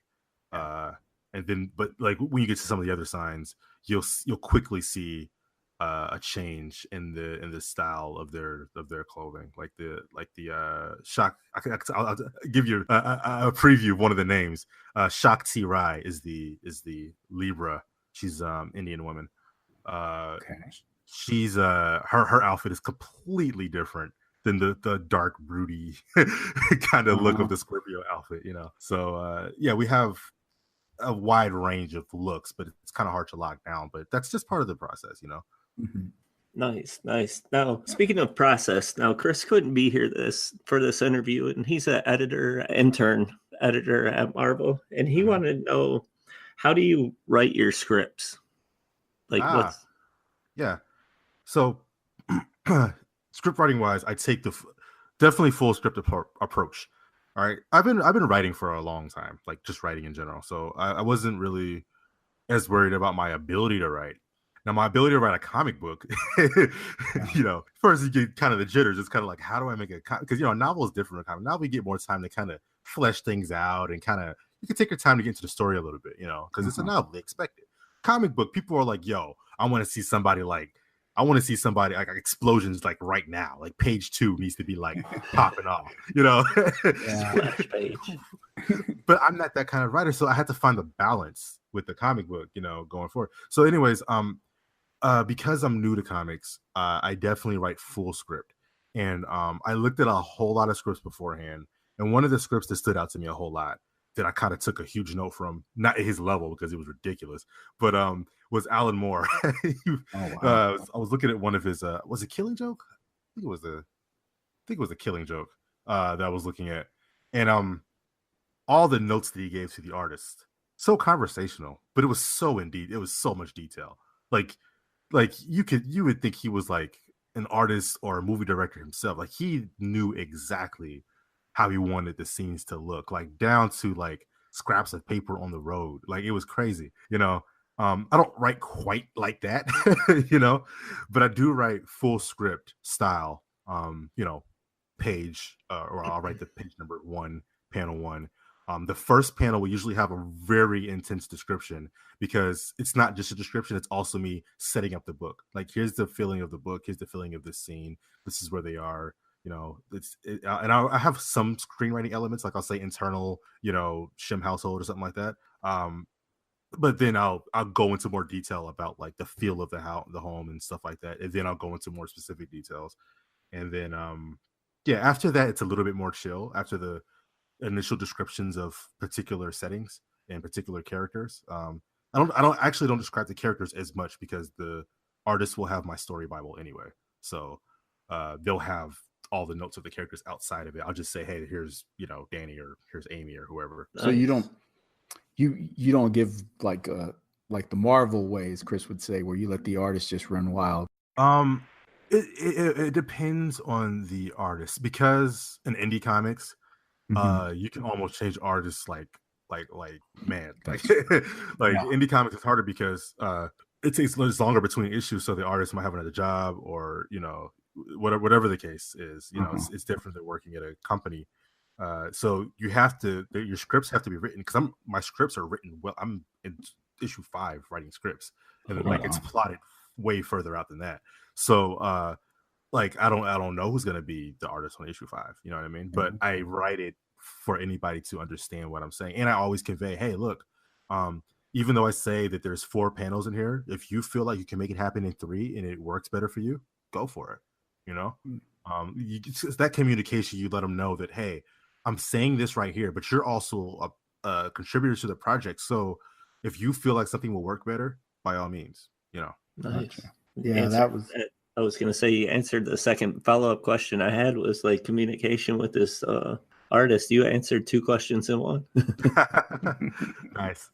And then, but like when you get to some of the other signs, you'll quickly see a change in the style of their clothing, like the shock. I'll give you a preview of one of the names. Sarai is the Libra. She's Indian woman. She's her outfit is completely different than the dark broody kind of look of the Scorpio outfit. So yeah, we have a wide range of looks, but it's kind of hard to lock down. But that's just part of the process, Nice. Now, speaking of process, Chris couldn't be here for this interview, and he's an intern editor at Marvel, and he wanted to know, how do you write your scripts? Like yeah. So script writing wise, I take definitely full script approach. All right, I've been writing for a long time, like just writing in general. So I wasn't really as worried about my ability to write. Now, my ability to write a comic book, first you get kind of the jitters. It's kind of like, how do I make because a novel is different from a comic. Now we get more time to kind of flesh things out and kind of, you can take your time to get into the story a little bit, because it's a novel, they expect it. Comic book, people are like, yo, I want to see somebody like I want to see somebody like explosions like right now. Like page 2 needs to be like popping off, you know. Splash page. But I'm not that kind of writer, so I had to find the balance with the comic book, you know, going forward. So, anyways, because I'm new to comics, I definitely write full script, and I looked at a whole lot of scripts beforehand, and one of the scripts that stood out to me a whole lot that I kind of took a huge note from, not at his level because it was ridiculous, but was Alan Moore. I was looking at one of his was it Killing Joke? I think it was a Killing Joke that I was looking at, and all the notes that he gave to the artist, so conversational, but it was so indeed, it was so much detail. Like you would think he was like an artist or a movie director himself. Like he knew exactly how he wanted the scenes to look, like down to like scraps of paper on the road. Like it was crazy, you know. I don't write quite like that, you know, but I do write full script style, you know, page, or I'll write the page number 1, panel 1. The first panel will usually have a very intense description because it's not just a description, it's also me setting up the book. Like, here's the feeling of the book, here's the feeling of this scene, this is where they are, you know. And I have some screenwriting elements, like I'll say internal, you know, Shim household or something like that. But then I'll go into more detail about like the feel of the home and stuff like that, and then I'll go into more specific details. And then yeah, after that it's a little bit more chill after the initial descriptions of particular settings and particular characters. I don't describe the characters as much because the artist will have my story Bible anyway, so they'll have all the notes of the characters outside of it. I'll just say, hey, here's, you know, Danny, or here's Amy, or whoever. So you don't give like the Marvel ways, Chris would say, where you let the artist just run wild. It depends on the artist, because in indie comics, you can almost change artists like man, like indie comics is harder because it takes longer between issues, so the artist might have another job, or, you know, whatever the case is, you know, it's different than working at a company. So you have to, your scripts have to be written, because my scripts are written well. I'm in issue 5 writing scripts, and then it's plotted way further out than that. So like I don't know who's gonna be the artist on issue 5, you know what I mean? But I write it for anybody to understand what I'm saying, and I always convey, hey, look, even though I say that there's 4 panels in here, if you feel like you can make it happen in 3 and it works better for you, go for it, you know. It's that communication. You let them know that, hey, I'm saying this right here, but you're also a contributor to the project, so if you feel like something will work better, by all means, you know. Nice. Yeah, that was. I was gonna say, you answered the second follow-up question I had, was like communication with this artist. You answered 2 questions in one. Nice.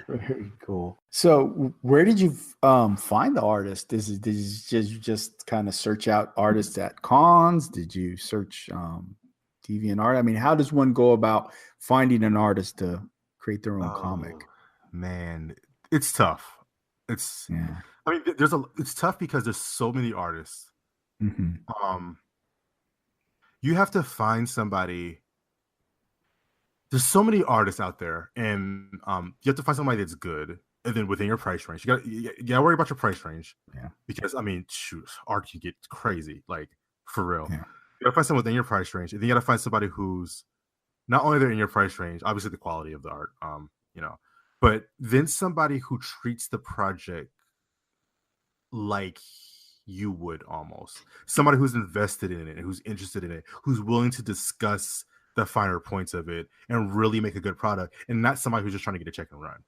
Very cool. So where did you find the artist? Did you just kind of search out artists at cons? Did you search DeviantArt? I mean, how does one go about finding an artist to create their own comic? Man, it's tough. I mean, it's tough because there's so many artists. You have to find somebody. There's so many artists out there, and you have to find somebody that's good, and then within your price range. You gotta worry about your price range. Yeah. Because I mean, shoot, art can get crazy, like for real. Yeah. You gotta find someone within your price range, and then you gotta find somebody who's not only they're in your price range, obviously the quality of the art, you know, but then somebody who treats the project like you would, almost somebody who's invested in it, who's interested in it, who's willing to discuss the finer points of it and really make a good product, and not somebody who's just trying to get a check and run.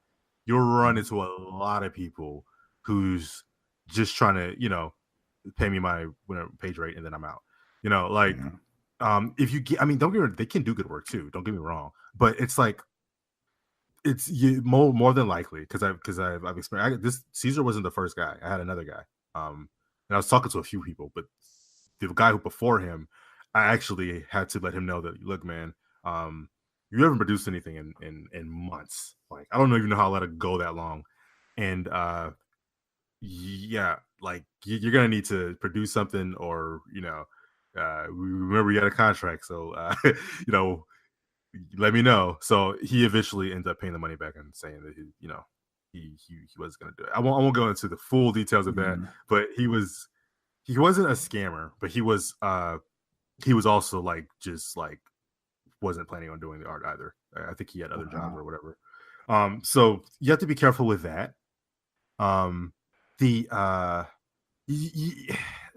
You'll run into a lot of people who's just trying to, you know, pay me my page rate and then I'm out. You know, like if you get, I mean, don't get me wrong, they can do good work too. Don't get me wrong, but it's like it's more than likely because I've experienced this. Caesar wasn't the first guy. I had another guy, and I was talking to a few people, but the guy who before him, I actually had to let him know that, look, man, you haven't produced anything in months. Like, I don't even know how I let it go that long, and yeah, like you're gonna need to produce something, or you know, remember you had a contract, so you know, let me know. So he eventually ended up paying the money back and saying that he he was going to do it. I won't go into the full details of that, but he wasn't a scammer, but he was also like just like wasn't planning on doing the art either. I think he had other jobs or whatever. So you have to be careful with that.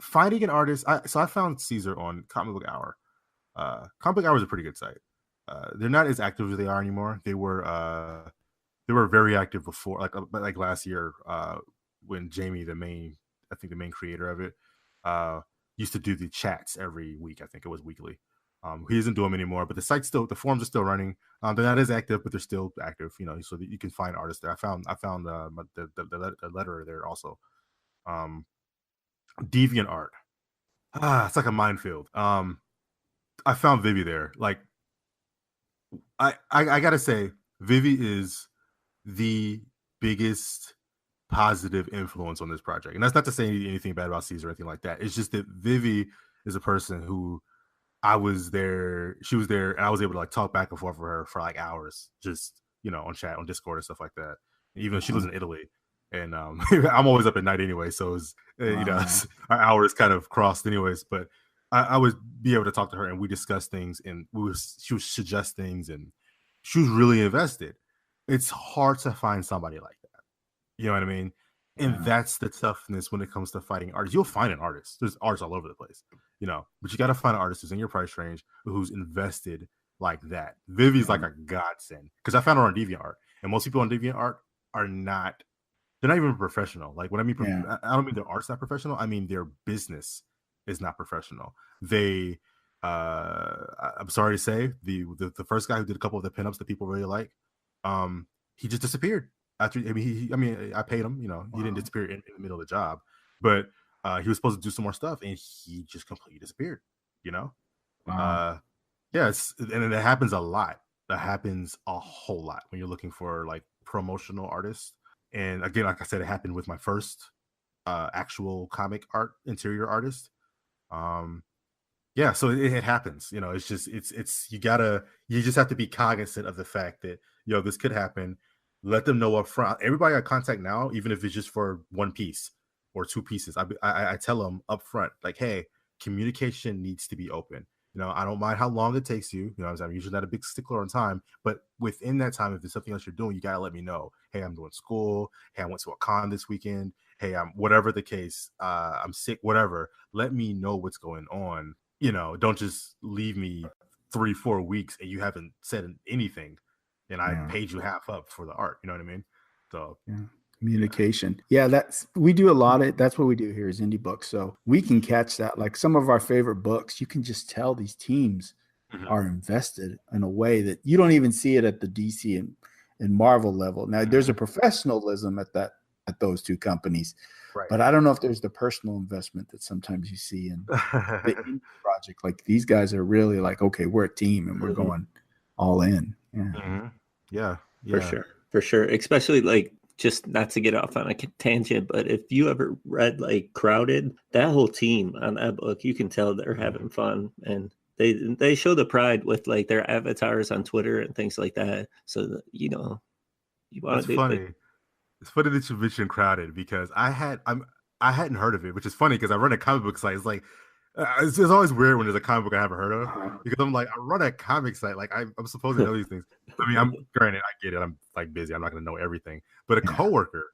Finding an artist. So I found Caesar on Comic Book Hour. Comic Book Hour is a pretty good site. They're not as active as they are anymore. They were very active before, like last year, when Jamie, the main creator of it, used to do the chats every week. I think it was weekly. He doesn't do them anymore, but the forums are still running. They're not as active, but they're still active, so that you can find artists there. I found the letterer there also. Deviant art. It's like a minefield. I found Vivi there. Like, I gotta say, Vivi is the biggest positive influence on this project, and that's not to say anything bad about Caesar or anything like that. It's just that Vivi is a person who I was there, she was there, and I was able to like talk back and forth with her for like hours, just on chat, on Discord and stuff like that. Even though she lives in Italy, and I'm always up at night anyway, so it's our hours kind of crossed anyways. But I would be able to talk to her, and we discuss things, and she would suggest things, and she was really invested. It's hard to find somebody like that. You know what I mean? And that's the toughness when it comes to fighting artists. You'll find an artist. There's artists all over the place, but you got to find an artist who's in your price range, who's invested like that. Vivi's like a godsend, because I found her on DeviantArt, and most people on DeviantArt are not, they're not even professional. Like, when I mean, I don't mean their art's not professional. I mean, their business is not professional. They, I'm sorry to say, the first guy who did a couple of the pinups that people really like, he just disappeared. After, I paid him. He didn't disappear in the middle of the job, but he was supposed to do some more stuff, and he just completely disappeared. Yes, and it happens a lot. That happens a whole lot when you're looking for like promotional artists. And again, like I said, it happened with my first actual comic art interior artist. So it happens. It's just you just have to be cognizant of the fact that this could happen. Let them know up front. Everybody I contact now, even if it's just for one piece or two pieces, I tell them up front, like, hey, communication needs to be open. I don't mind how long it takes you. I'm usually not a big stickler on time, but within that time, if there's something else you're doing, you gotta let me know. Hey, I'm doing school. Hey, I went to a con this weekend. Hey, I'm whatever the case. I'm sick. Whatever. Let me know what's going on. Don't just leave me 3-4 weeks and you haven't said anything. And I paid you half up for the art. You know what I mean? So communication. We do a lot of, that's what we do here is indie books. So we can catch that. Like some of our favorite books, you can just tell these teams are invested in a way that you don't even see it at the DC and Marvel level. Now there's a professionalism at those two companies, right. But I don't know if there's the personal investment that sometimes you see in the indie project. Like these guys are really like, okay, we're a team and we're going all in. Yeah. For sure. Especially like, just not to get off on a tangent, but if you ever read like Crowded, that whole team on that book, you can tell they're having fun, and they show the pride with like their avatars on Twitter and things like that. So you want to. Funny. It's funny that you mentioned Crowded, because I hadn't heard of it, which is funny because I run a comic book site. It's like it's always weird when there's a comic book I haven't heard of, because I'm like, I run a comic site, like I'm supposed to know these things. I mean, I'm granted, I get it. I'm like busy. I'm not going to know everything. But a coworker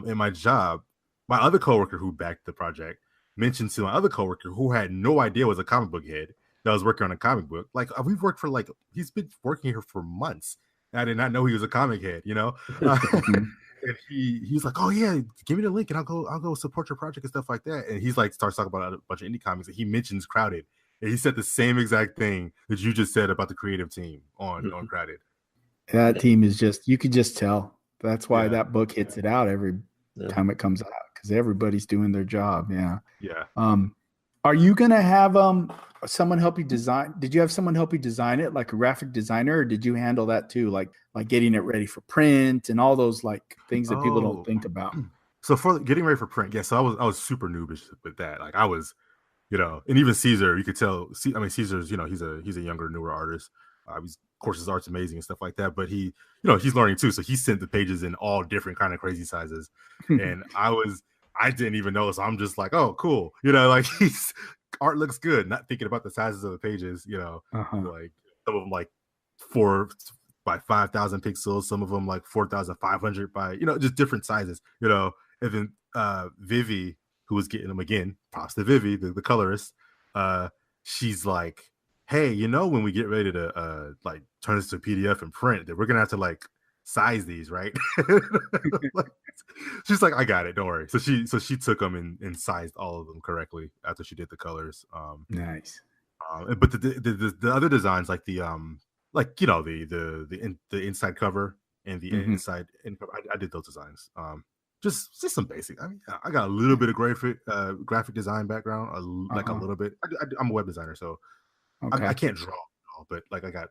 in my job, my other coworker who backed the project, mentioned to my other coworker who had no idea was a comic book head that was working on a comic book. Like we've worked for he's been working here for months. And I did not know he was a comic head. And he's like, oh yeah, give me the link and I'll go support your project and stuff like that. And he's like starts talking about a bunch of indie comics, and he mentions Crowded. And he said the same exact thing that you just said about the creative team on Crowded. That team is just, you could just tell. That's why that book hits it out every time it comes out, because everybody's doing their job. Are you gonna have someone help you design? Did you have someone help you design it, like a graphic designer, or did you handle that too, like getting it ready for print and all those like things that people don't think about? So for getting ready for print, so I was super noobish with that. Like I was, and even Caesar, you could tell. I mean, Caesar's, he's a younger, newer artist. course, his art's amazing and stuff like that. But he, he's learning too. So he sent the pages in all different kind of crazy sizes. And I didn't even know. So I'm just like, oh, cool. Like he's art looks good. Not thinking about the sizes of the pages, like some of them like 4 by 5,000 pixels. Some of them like 4,500 by, just different sizes, and then Vivi, who was getting them again, props to Vivi, the colorist. She's like, hey, when we get ready to like turn this to a PDF and print, that we're gonna have to like size these, right? She's like, I got it, don't worry. So she took them and sized all of them correctly after she did the colors. Nice. But the other designs, like the inside cover and the inside cover, I did those designs. Just some basic. I mean, I got a little bit of graphic design background, like a little bit. I'm a web designer, so okay. I can't draw, but like I got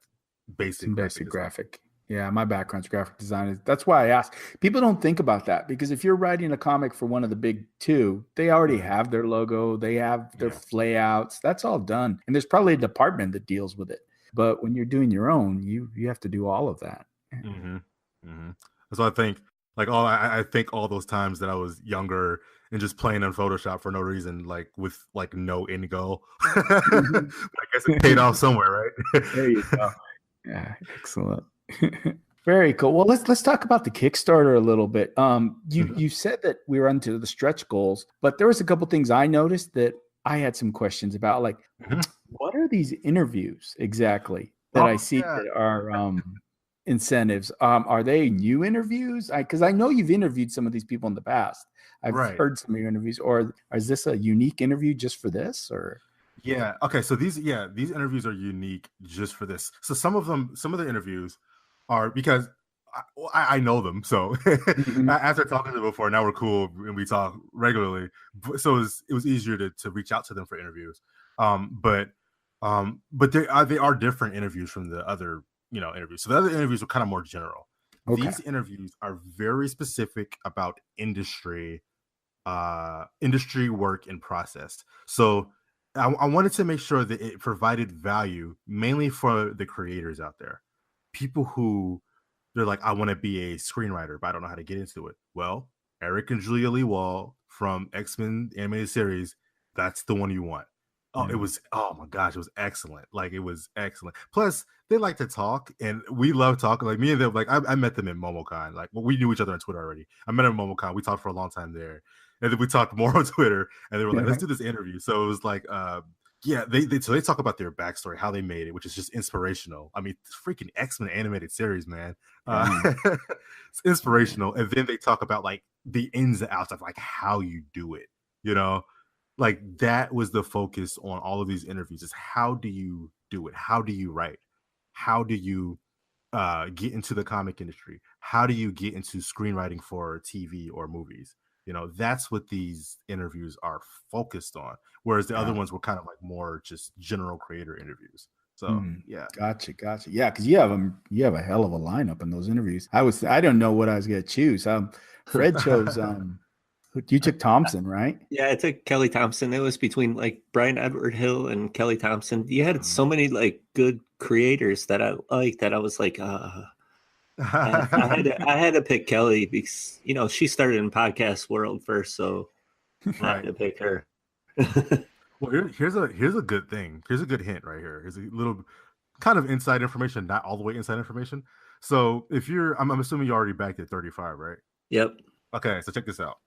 basic graphic. Yeah, my background's graphic design. That's why I asked. People don't think about that because if you're writing a comic for one of the big two, they already have their logo, they have their layouts. That's all done, and there's probably a department that deals with it. But when you're doing your own, you have to do all of that. So I think like I think all those times that I was younger and just playing on Photoshop for no reason, like with like no end goal. I guess it paid off somewhere, right? There you go. Yeah, excellent. Very cool. Well, let's talk about the Kickstarter a little bit. You said that we were onto the stretch goals, but there was a couple things I noticed that I had some questions about. Like, what are these interviews exactly that I see that are incentives? Are they new interviews? Because I know you've interviewed some of these people in the past. I've heard some of your interviews. Or is this a unique interview just for this? Or yeah, okay. So these interviews are unique just for this. So some of the interviews are because I know them. So after talking to them before, now we're cool and we talk regularly. So it was easier to reach out to them for interviews. But they are different interviews from the other interviews. So the other interviews were kind of more general. Okay. These interviews are very specific about industry work and process. So I wanted to make sure that it provided value mainly for the creators out there. People who they're like, I want to be a screenwriter, but I don't know how to get into it. Well, Eric and Julia Lee Wall from X-Men animated series, that's the one you want. Oh, it was, oh my gosh, it was excellent. Like, it was excellent. Plus, they like to talk, and we love talking. Like, me and them, like, I met them in MomoCon. Like, we knew each other on Twitter already. I met them in MomoCon. We talked for a long time there. And then we talked more on Twitter, and they were like, let's do this interview. So it was like, they talk about their backstory, how they made it, which is just inspirational. I mean, freaking X-Men animated series, man. It's inspirational. And then they talk about, like, the ins and outs of, like, how you do it, Like, that was the focus on all of these interviews, is how do you do it? How do you write? How do you get into the comic industry? How do you get into screenwriting for TV or movies? That's what these interviews are focused on. Whereas the other ones were kind of like more just general creator interviews. So Gotcha. Yeah, because you have a hell of a lineup in those interviews. I don't know what I was gonna choose. Fred chose you took Thompson, right? Yeah, I took Kelly Thompson. It was between like Brian Edward Hill and Kelly Thompson. You had so many like good creators that I liked that I was like, I had to pick Kelly because she started in podcast world first, so I had to pick her. Well, here's a good thing. Here's a good hint right here. Here's a little kind of inside information, not all the way inside information. So if I'm assuming you're already back at 35, right? Yep. Okay, so check this out.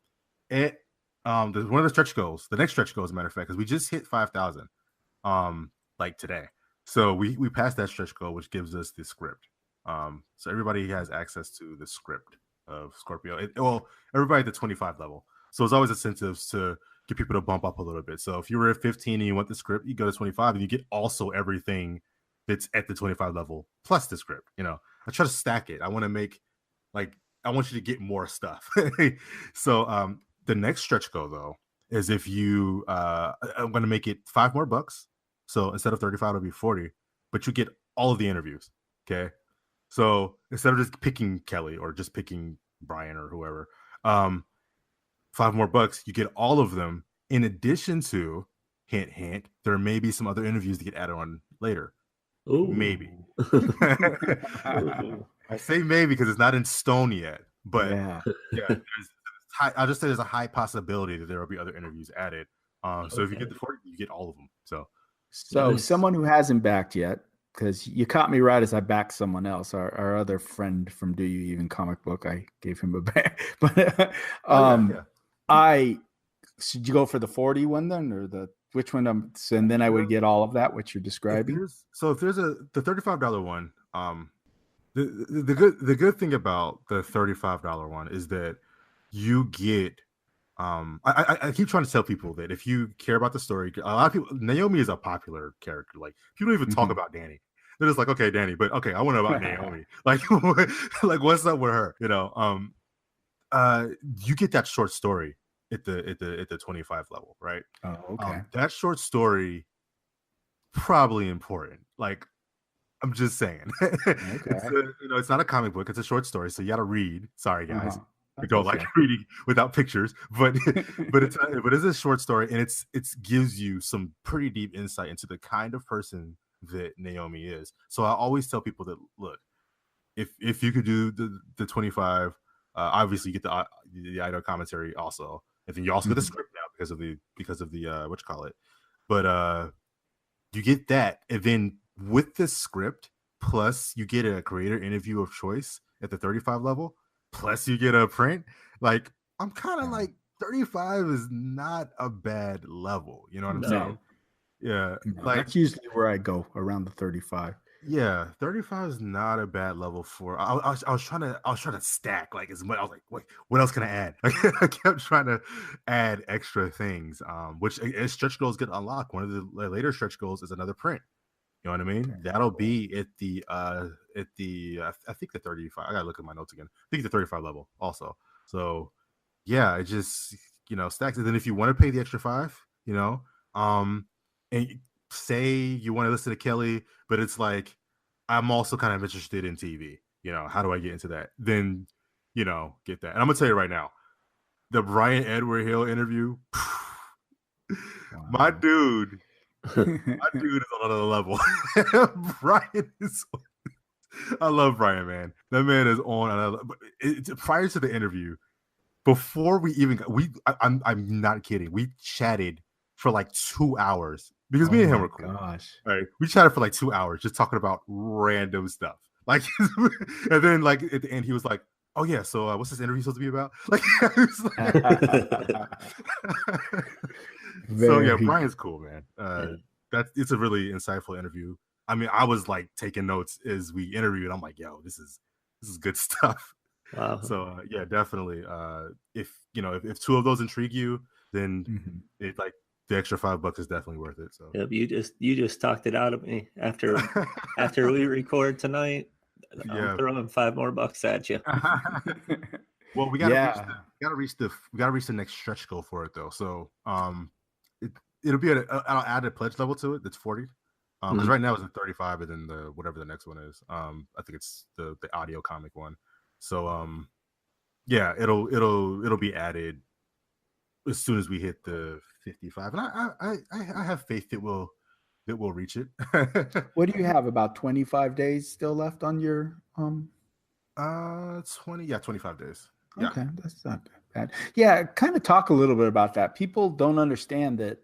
One of the stretch goals, the next stretch goal, as a matter of fact, because we just hit 5,000, like today. So we passed that stretch goal, which gives us the script. So everybody has access to the script of Scorpio. Everybody at the 25 level. So there's always incentives to get people to bump up a little bit. So if you were at 15 and you want the script, you go to 25 and you get also everything that's at the 25 level plus the script. I try to stack it. I want to make I want you to get more stuff. So the next stretch goal though is if you I'm going to make it $5 more. So instead of 35, it'll be 40, but you get all of the interviews. Okay. So instead of just picking Kelly or just picking Brian or whoever, $5 more, you get all of them. In addition to, hint, there may be some other interviews to get added on later. Maybe. Ooh. I say maybe because it's not in stone yet. But Yeah. yeah, I'll just say there's a high possibility that there will be other interviews added. So if you get the 40, you get all of them. So Nice. someone who hasn't backed yet, because you caught me right as I backed someone else, our other friend from Do You Even comic book, I gave him a back. But I should you go for the 40 one then, or which one? And then I would get all of that, what you're describing. If there's the $35 one, the good thing about the $35 one is that you get I keep trying to tell people that if you care about the story, a lot of people, Naomi is a popular character. Like people don't even talk about Danny. They're just like, okay, Danny, but okay, I want to know about Naomi. Like, like what's up with her? You know, you get that short story at the 25 level, right? Oh, okay. That short story probably important. Like, I'm just saying. Okay. It's not a comic book, it's a short story, so you gotta read. Sorry guys. I don't okay. like reading without pictures, but it's a short story, and it gives you some pretty deep insight into the kind of person that Naomi is. So I always tell people that, look, if you could do the 25, obviously you get the idol commentary also, and then you also get the script now because of the what you call it, but you get that, and then with the script plus you get a creator interview of choice at the 35 level. Plus you get a print. Like, I'm kind of like 35 is not a bad level. You know what I'm saying? Yeah. Like, that's usually where I go, around the 35. Yeah, 35 is not a bad level for. I was trying to stack like as much. I was like, wait, what else can I add? I kept trying to add extra things. Which as stretch goals get unlocked, one of the later stretch goals is another print. You know what I mean? Okay. That'll be at the I think the 35. I gotta look at my notes again. I think the 35 level also. So yeah, it just stacks. And then if you want to pay the extra 5, and say you want to listen to Kelly, but it's like I'm also kind of interested in TV. How do I get into that? Then get that. And I'm gonna tell you right now, the Brian Edward Hill interview. Wow. My dude is on another level. Brian is. I love Brian, man. That man is on another. Prior to the interview, before we even I'm not kidding. We chatted for like 2 hours because me and him were cool. Gosh, right? We chatted for like 2 hours just talking about random stuff. Like, and then like at the end, he was like, "Oh yeah, so what's this interview supposed to be about?" Like, so yeah, Brian's cool, man. It's a really insightful interview. I mean, I was like taking notes as we interviewed. I'm like, "Yo, this is good stuff." Wow. So yeah, definitely. If 2 of those intrigue you, then it like the extra $5 is definitely worth it. So yep, you just talked it out of me after we record tonight. I'm throwing $5 more at you. Well, we gotta reach the next stretch goal for it though. So it'll be I'll add a pledge level to it. That's 40. Because right now it's at 35, and then whatever the next one is. I think it's the audio comic one. So yeah, it'll be added as soon as we hit the 55, and I have faith that we'll reach it. What do you have, about 25 days still left on your 25 days. Yeah. Okay, that's not bad. Yeah, kind of talk a little bit about that. People don't understand that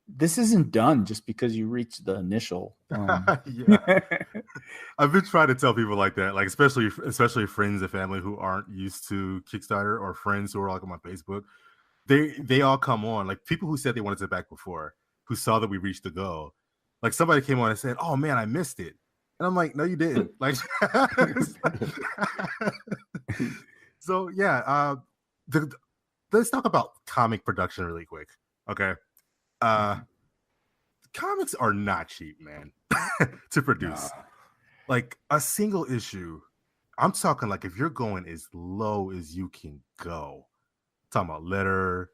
this isn't done just because you reach the initial. Yeah, I've been trying to tell people like that, like especially friends and family who aren't used to Kickstarter, or friends who are like on my Facebook. They all come on, like people who said they wanted to back before, who saw that we reached the goal. Like somebody came on and said, "Oh man, I missed it," and I'm like, "No, you didn't." Like, so yeah, let's talk about comic production really quick, okay? Comics are not cheap, man, to produce. Like a single issue, I'm talking like if you're going as low as you can go, talking about letter,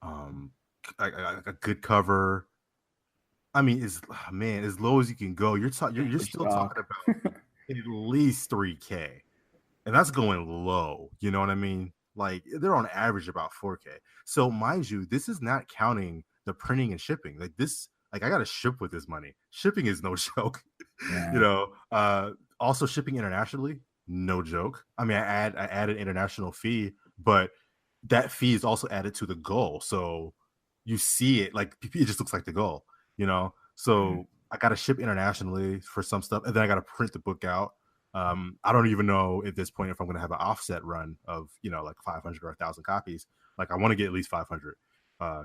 a good cover. I mean, as low as you can go, you're still talking about at least $3K, and that's going low. You know what I mean? Like they're on average about $4K. So mind you, this is not counting the printing and shipping. Like this, like I got to ship with this money. Shipping is no joke. You know, also shipping internationally, no joke. I mean, I add an international fee, but that fee is also added to the goal. So you see it like it just looks like the goal, you know. So I got to ship internationally for some stuff, and then I got to print the book out. I don't even know at this point if I'm going to have an offset run of, you know, like 500 or 1,000 copies. Like I want to get at least 500.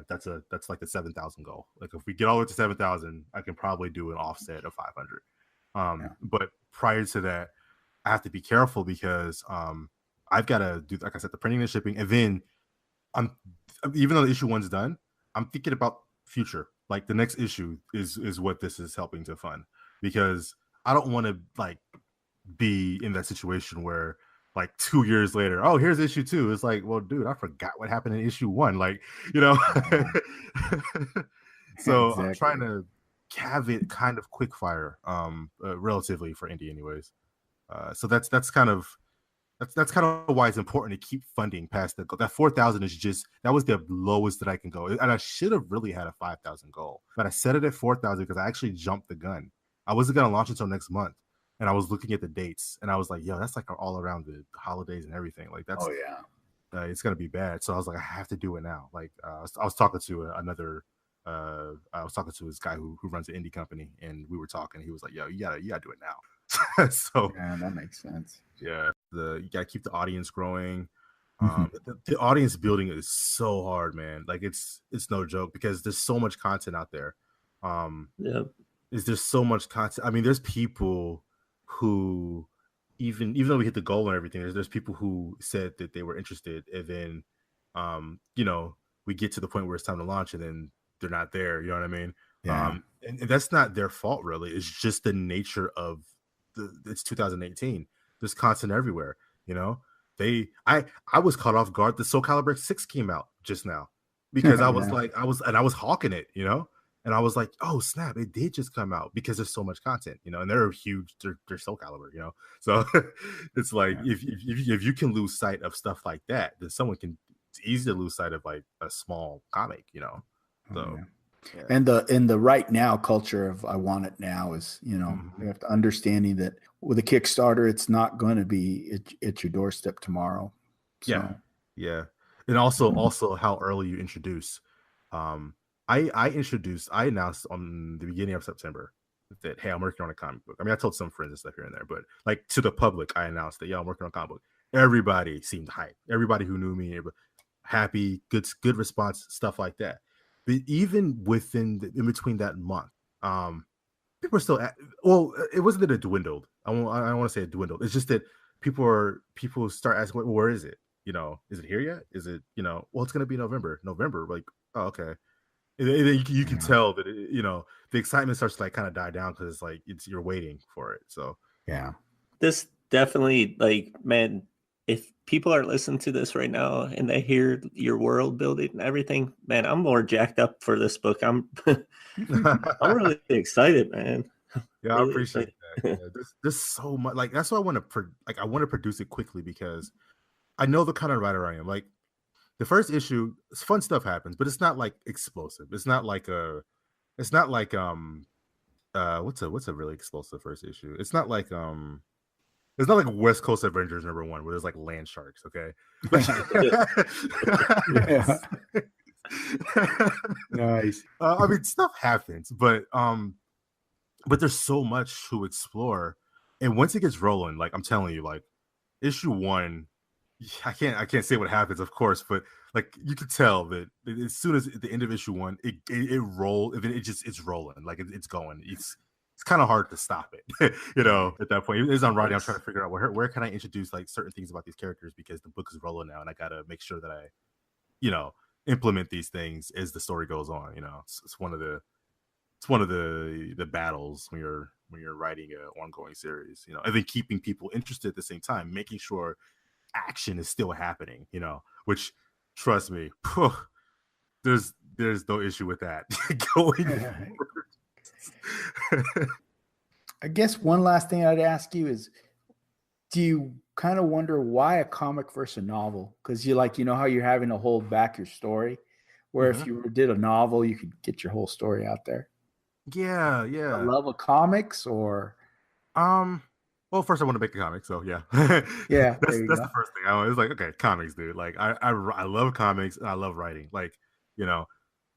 That's like the 7,000 goal. Like if we get all the way to 7,000, I can probably do an offset of 500. But prior to that, I have to be careful because I've got to do, like I said, the printing and shipping, and then even though the issue 1's done, I'm thinking about future. Like the next issue is what this is helping to fund, because I don't want to like be in that situation where like 2 years later, oh, here's issue 2. It's like, well, dude, I forgot what happened in issue 1. Like, you know. So exactly. I'm trying to have it kind of quick fire, relatively for indie anyways. So that's kind of why it's important to keep funding past that 4,000 is just, that was the lowest that I can go. And I should have really had a 5,000 goal, but I set it at 4,000 because I actually jumped the gun. I wasn't going to launch until next month. And I was looking at the dates and I was like, yo, that's like all around the holidays and everything. Like that's, it's going to be bad. So I was like, I have to do it now. Like I was talking to I was talking to this guy who runs an indie company, and we were talking. He was like, yo, you gotta do it now. So yeah, that makes sense. Yeah. You gotta keep the audience growing. The audience building is so hard, man. Like it's no joke because there's so much content out there. There's so much content. I mean, there's people who even though we hit the goal and everything, there's people who said that they were interested, and then you know, we get to the point where it's time to launch and then they're not there. You know what I mean? Yeah. And that's not their fault, really. It's just the nature of it's 2018. There's content everywhere. You know, I was caught off guard. The Soul Calibur 6 came out just now because I was like, I was hawking it, you know, and I was like, oh snap, it did just come out because there's so much content, you know, and they're huge. They're Soul Calibur, you know, so it's like if you can lose sight of stuff like that, then someone can. It's easy to lose sight of like a small comic, you know. So and the right now culture of I want it now is, you know, you have to understanding that with a Kickstarter, it's not going to be at your doorstep tomorrow. So. Yeah. And also how early you introduce. I announced on the beginning of September that, hey, I'm working on a comic book. I mean, I told some friends and stuff here and there, but like to the public, I announced that, I'm working on a comic book. Everybody seemed hyped. Everybody who knew me, happy, good response, stuff like that. But even in between that month, people are still it wasn't that it dwindled. I don't want to say it dwindled. It's just that people start asking, well, where is it? You know, is it here yet? Is it, you know, well, it's going to be November, like, oh, okay. And you can tell that, you know, the excitement starts to like kind of die down because it's like, you're waiting for it. So, yeah. This definitely, like, man, if people are listening to this right now and they hear your world building and everything, man, I'm more jacked up for this book. I'm really excited, man. Yeah, really I appreciate that. Yeah, there's so much. Like that's why I want to produce it quickly because I know the kind of writer I am. Like the first issue, fun stuff happens, but it's not like explosive. It's not like what's a really explosive first issue? It's not like West Coast Avengers #1 where there's like land sharks, okay? Nice. I mean, stuff happens, but there's so much to explore, and once it gets rolling, like I'm telling you, like issue 1, I can't say what happens, of course, but like you could tell that as soon as at the end of issue 1, it roll, it's rolling, like it's going. It's kind of hard to stop it, you know, at that point. As I'm writing, I'm trying to figure out where can I introduce like certain things about these characters because the book is rolling now and I got to make sure that I, you know, implement these things as the story goes on. You know, it's one of the battles when you're writing an ongoing series, you know, and then keeping people interested at the same time, making sure action is still happening, you know, which trust me, there's no issue with that going forward. I guess one last thing I'd ask you is, do you kind of wonder why a comic versus a novel? Because you know how you're having to hold back your story, where if you did a novel, you could get your whole story out there. Yeah. A love of comics, or Well, first I want to make the comic, so yeah. Yeah, there you That's go. the first thing. I was like, okay, comics, dude. Like I love comics and I love writing. Like, you know,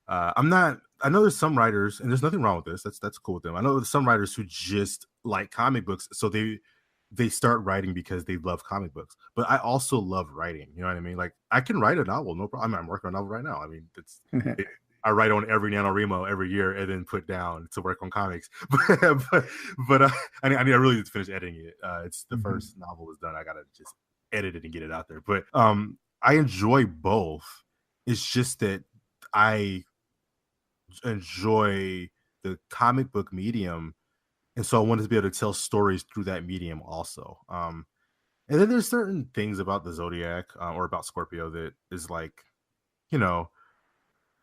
I'm not. I know there's some writers, and there's nothing wrong with this. That's cool with them. I know there's some writers who just like comic books, so they start writing because they love comic books. But I also love writing. You know what I mean? Like I can write a novel, no problem. I'm working on a novel right now. I mean, I write on every NaNoWriMo every year and then put down to work on comics. but I really need to finish editing it. It's the first novel is done. I gotta just edit it and get it out there. But I enjoy both. It's just that I enjoy the comic book medium, and so I wanted to be able to tell stories through that medium also. And then there's certain things about the Zodiac or about Scorpio that is like, you know,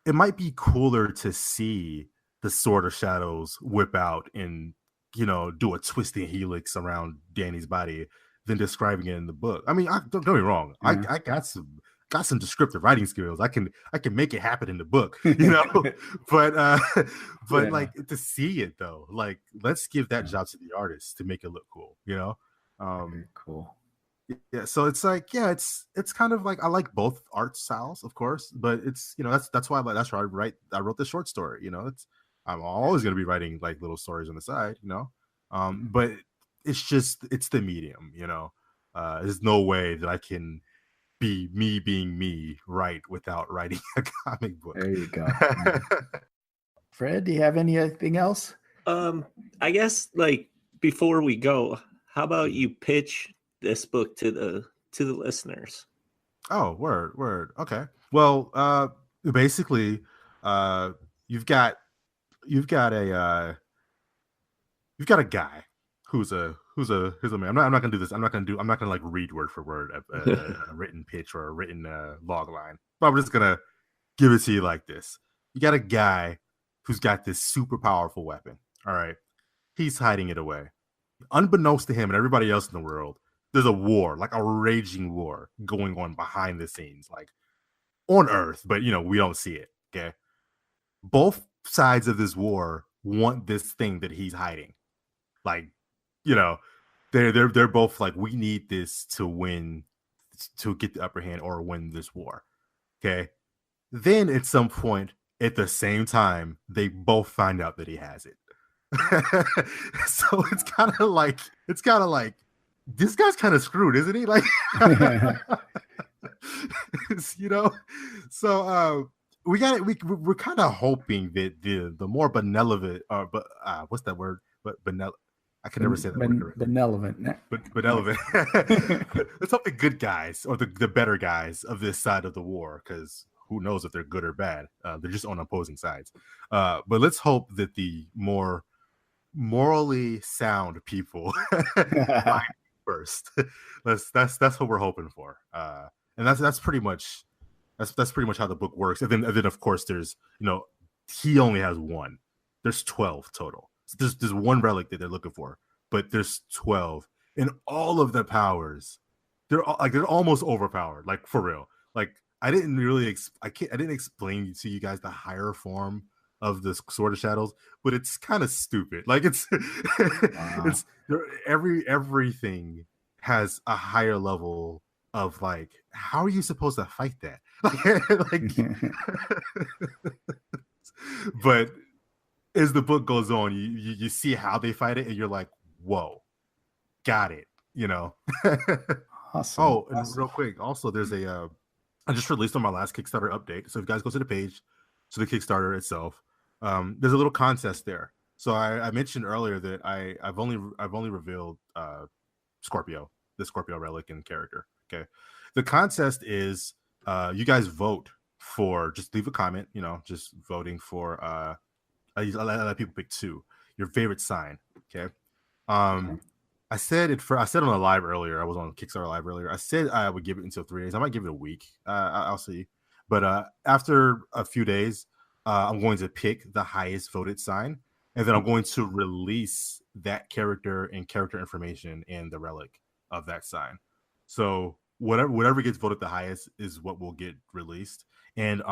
it might be cooler to see the Sword of Shadows whip out and, you know, do a twisting helix around Danny's body than describing it in the book. I mean, don't get me wrong. Yeah. I got some descriptive writing skills. I can make it happen in the book, you know. but Yeah. like to see it though, like let's give that job to the artist to make it look cool, you know. Very cool. Yeah, so it's like, yeah, it's kind of like I like both art styles, of course, but it's, you know, that's why I wrote this short story, you know. I'm always going to be writing like little stories on the side, you know. But it's the medium, you know. There's no way that I can be me being me right without writing a comic book. There you go. Fred, do you have anything else? I guess like before we go, how about you pitch this book to the listeners? Oh, word. Okay. Well, basically, you've got a you've got a guy who's a man. I'm not gonna do this. I'm not gonna like read word for word a written pitch or a written log line. But I'm just gonna give it to you like this. You got a guy who's got this super powerful weapon. All right, he's hiding it away, unbeknownst to him and everybody else in the world. There's a war, like a raging war, going on behind the scenes, like on Earth, but you know we don't see it. Okay, both sides of this war want this thing that he's hiding. Like, you know, they're both like, we need this to win, to get the upper hand or win this war. Okay. Then at some point, at the same time, they both find out that he has it. So it's kind of like this guy's kind of screwed, isn't he? Like, you know. So we're kind of hoping that the more benevolent, but what's that word? But benevolent. I can never say that word correctly. Benevolent. But benevolent. Let's hope the good guys or the better guys of this side of the war, because who knows if they're good or bad. They're just on opposing sides. But let's hope that the more morally sound people first. That's what we're hoping for. And that's pretty much how the book works. And then of course there's, you know, he only has one. There's 12 total. So there's one relic that they're looking for, but there's 12, and all of the powers, they're almost overpowered, like for real. Like I didn't explain to you guys the higher form of the Sword of Shadows, but it's kind of stupid. Like it's Wow. it's everything has a higher level of like, how are you supposed to fight that? But as the book goes on, you see how they fight it, and you're like, whoa, got it, you know. Awesome. Oh, and real quick, also there's I just released on my last Kickstarter update. So if you guys go to the page, to the Kickstarter itself, there's a little contest there. So I mentioned earlier that I've only revealed Scorpio, the Scorpio relic and character. Okay, the contest is you guys vote for, just leave a comment, you know, just voting for I let people pick two, your favorite sign. Okay. I said on a live earlier. I was on Kickstarter live earlier. I said I would give it until 3 days. I might give it a week. I'll see. But after a few days, I'm going to pick the highest voted sign, and then I'm going to release that character and character information and the relic of that sign. So whatever gets voted the highest is what will get released. And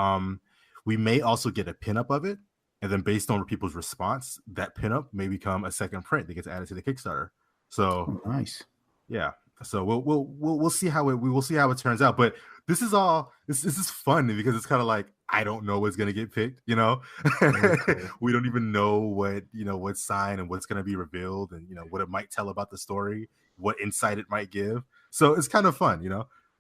we may also get a pinup of it. And then based on people's response, that pinup may become a second print that gets added to the Kickstarter. So Oh, nice. yeah, so we'll see how it turns out. But this is fun because it's kind of like I don't know what's gonna get picked. Cool. We don't even know what sign and what's gonna be revealed, and what it might tell about the story, what insight it might give. So it's kind of fun.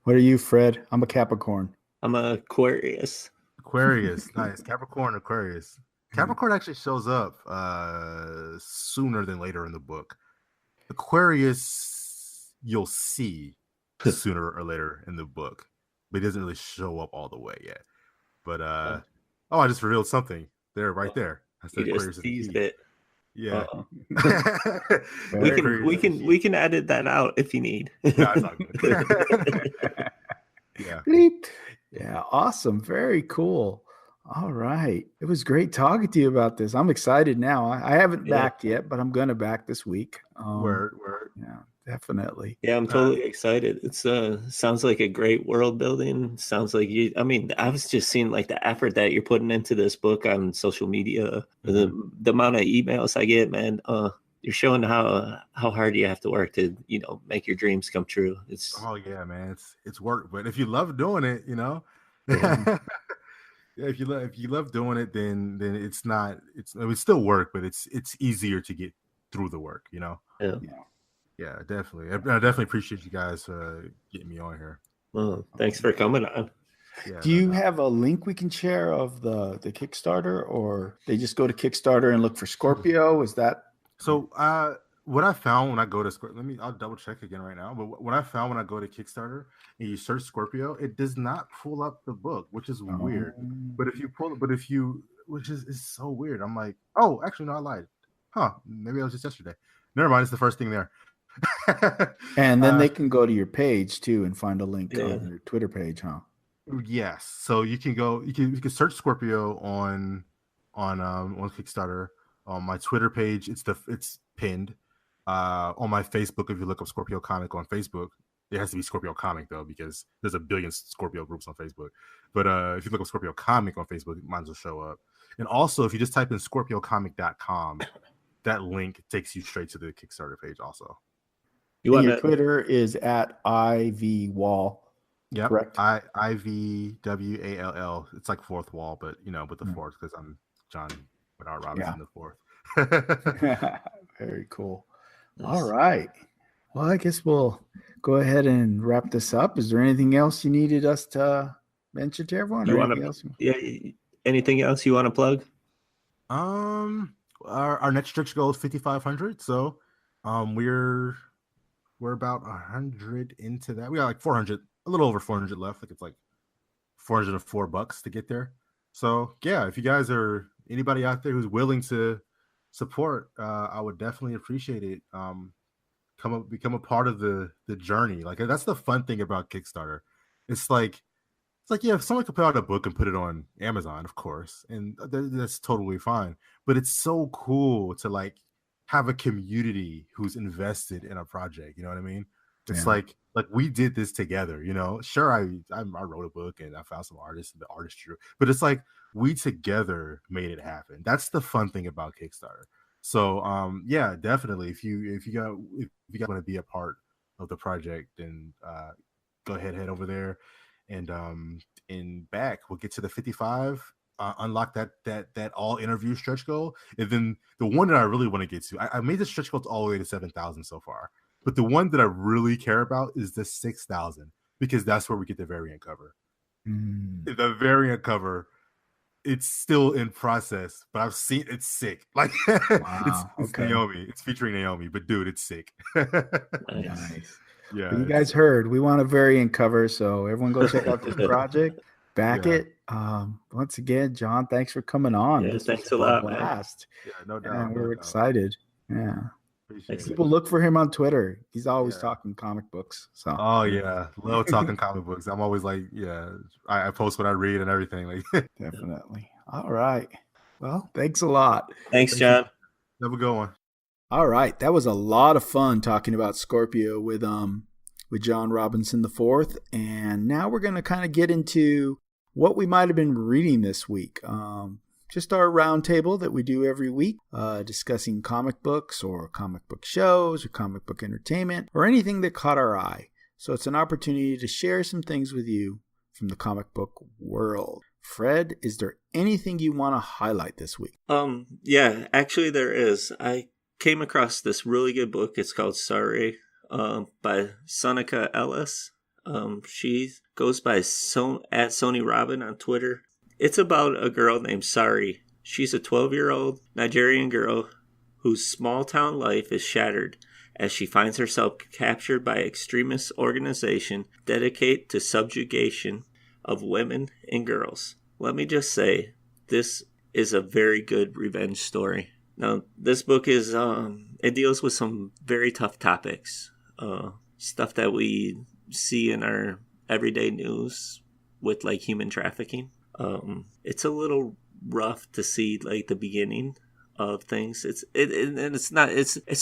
What are you, Fred? I'm a Capricorn. I'm a Aquarius. Aquarius, nice. Capricorn, Aquarius. Capricorn actually shows up sooner than later in the book. Aquarius, you'll see sooner or later in the book, but it doesn't really show up all the way yet. But I just revealed something there, right there. I said You Aquarius just is the teased key. it. Yeah. We can edit that out if you need. No, it's all good. Yeah. Bleep. Yeah, awesome. Very cool. All right. It was great talking to you about this. I'm excited now. I haven't backed yet, but I'm going to back this week. Word. Yeah, definitely. Yeah, I'm totally excited. It's sounds like a great world building. Sounds like I was just seeing like the effort that you're putting into this book on social media. Mm-hmm. The amount of emails I get, man. You're showing how hard you have to work to, make your dreams come true. Oh yeah, man. It's work, but if you love doing it, Yeah. yeah, if you love doing it, then it would still work, but it's easier to get through the work, Yeah. Yeah, definitely. I definitely appreciate you guys getting me on here. Well, thanks for coming on. Yeah, Do you have a link we can share of the Kickstarter, or they just go to Kickstarter and look for Scorpio? Is that So what I found when I go to I'll double check again right now. But what I found when I go to Kickstarter and you search Scorpio, it does not pull up the book, which is weird. But which is so weird. I'm like, oh, actually no, I lied. Huh? Maybe it was just yesterday. Never mind. It's the first thing there. And then they can go to your page too and find a link on your Twitter page, huh? Yes. So you can search Scorpio on Kickstarter. On my Twitter page, it's pinned. On my Facebook, if you look up Scorpio Comic on Facebook, it has to be Scorpio Comic though, because there's a billion Scorpio groups on Facebook. But if you look up Scorpio Comic on Facebook, mine will show up. And also, if you just type in ScorpioComic.com, that link takes you straight to the Kickstarter page. Also, your Twitter is at IVWall. Yep. Correct. IVWALL. It's like fourth wall, but with the fourth, because I'm John Bernard Robinson the fourth. Very cool. All right. Well, I guess we'll go ahead and wrap this up. Is there anything else you needed us to mention to everyone? Anything else you want to plug? Our next stretch goal is 5,500. So, we're about 100 into that. We got like 400, a little over 400 left. Like it's like $404 to get there. So yeah, if you guys are anybody out there who's willing to support, I would definitely appreciate it. Become a part of the journey. Like that's the fun thing about Kickstarter. It's like yeah, if someone could put out a book and put it on Amazon, of course, and that's totally fine. But it's so cool to like have a community who's invested in a project. You know what I mean? It's like we did this together. Sure, I wrote a book and I found some artists and the artistry, but it's like we together made it happen. That's the fun thing about Kickstarter. So yeah, definitely. If you want to be a part of the project, then go ahead, head over there, and we'll get to the 55. Unlock that all interview stretch goal, and then the one that I really want to get to. I made the stretch goal all the way to 7,000 so far, but the one that I really care about is the 6,000, because that's where we get the variant cover. The variant cover, it's still in process, but I've seen it's sick. Like it's Naomi. It's featuring Naomi, but dude, it's sick. Nice. Yeah, well, you guys heard we want a variant cover, so everyone go check out this project. Back it. Once again, John, thanks for coming on. Yeah, thanks a lot, man. Yeah, no doubt. And we're excited. Yeah. Appreciate People look for him on Twitter. He's always talking comic books. So. Oh yeah, love talking comic books. I'm always like, I post what I read and everything. Like definitely. All right. Well, thanks a lot. Thanks, John. Have a good one. All right, that was a lot of fun talking about Scorpio with John Robinson IV, and now we're going to kind of get into what we might have been reading this week. just our roundtable that we do every week, discussing comic books or comic book shows or comic book entertainment or anything that caught our eye. So it's an opportunity to share some things with you from the comic book world. Fred, is there anything you want to highlight this week? Yeah, actually there is. I came across this really good book. It's called Sarai, by Sonica Ellis. She goes by at Sony Robin on Twitter. It's about a girl named Sarai. She's a 12-year-old Nigerian girl whose small town life is shattered as she finds herself captured by an extremist organization dedicated to subjugation of women and girls. Let me just say, this is a very good revenge story. Now, this book is, it deals with some very tough topics. Stuff that we see in our everyday news with, like, human trafficking. It's a little rough to see, like, the beginning of things. It's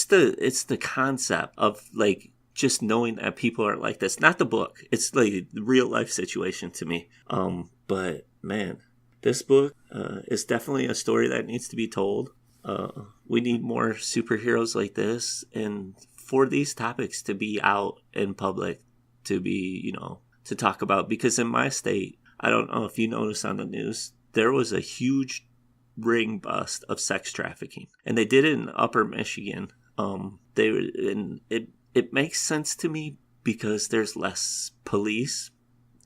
the concept of, like, just knowing that people are like this. Not the book. It's like the real life situation to me. But man, this book is definitely a story that needs to be told. We need more superheroes like this, and for these topics to be out in public, to be, to talk about. Because in my state, I don't know if you noticed on the news, there was a huge ring bust of sex trafficking, and they did it in Upper Michigan. It makes sense to me because there's less police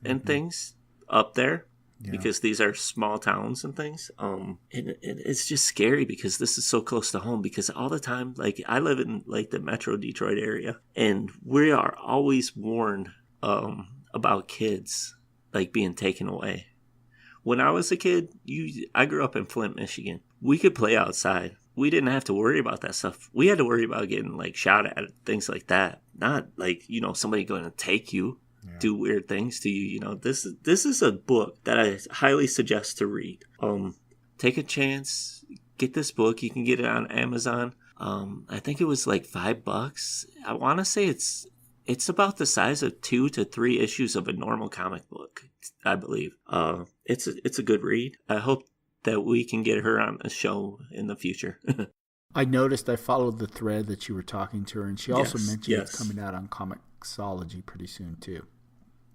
and things up there. Yeah. Because these are small towns and things. And it's just scary because this is so close to home. Because all the time, like, I live in, like, the Metro Detroit area, and we are always warned about kids, like, being taken away. When I was a kid, I grew up in Flint, Michigan. We could play outside. We didn't have to worry about that stuff. We had to worry about getting, like, shot at, things like that. Not like, somebody going to take you. Yeah. Do weird things to you. This is a book that I highly suggest to read. Take a chance, get this book. You can get it on Amazon. I think it was like $5. I want to say it's about the size of 2 to 3 issues of a normal comic book, I believe. It's a good read. I hope that we can get her on a show in the future. I noticed, I followed the thread that you were talking to her, and she also mentioned it's coming out on Comixology pretty soon too.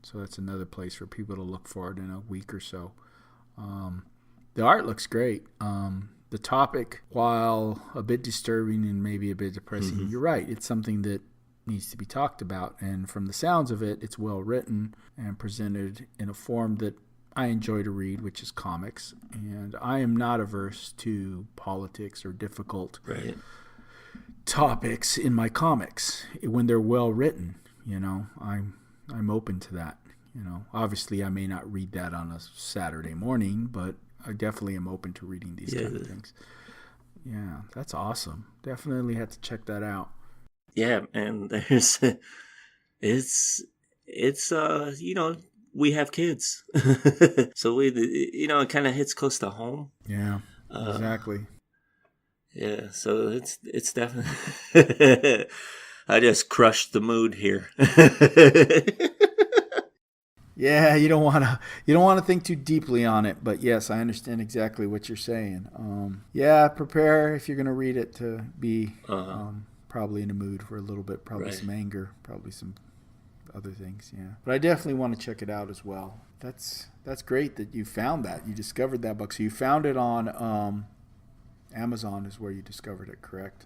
So that's another place for people to look for it in a week or so. The art looks great. The topic, while a bit disturbing and maybe a bit depressing, you're right. It's something that needs to be talked about. And from the sounds of it, it's well written and presented in a form that I enjoy to read, which is comics. And I am not averse to politics or difficult topics in my comics when they're well written. I'm open to that. Obviously I may not read that on a Saturday morning, but I definitely am open to reading these kind of things. Yeah, that's awesome. Definitely had to check that out. Yeah, and there's we have kids. So it kind of hits close to home. Yeah. Exactly. Yeah, so it's definitely I just crushed the mood here. Yeah, you don't want to think too deeply on it, but yes, I understand exactly what you're saying. Prepare if you're going to read it to be probably in a mood for a little bit, probably some anger, probably some other things. Yeah, but I definitely want to check it out as well. That's great that you found that. You discovered that book. So you found it on Amazon is where you discovered it, correct?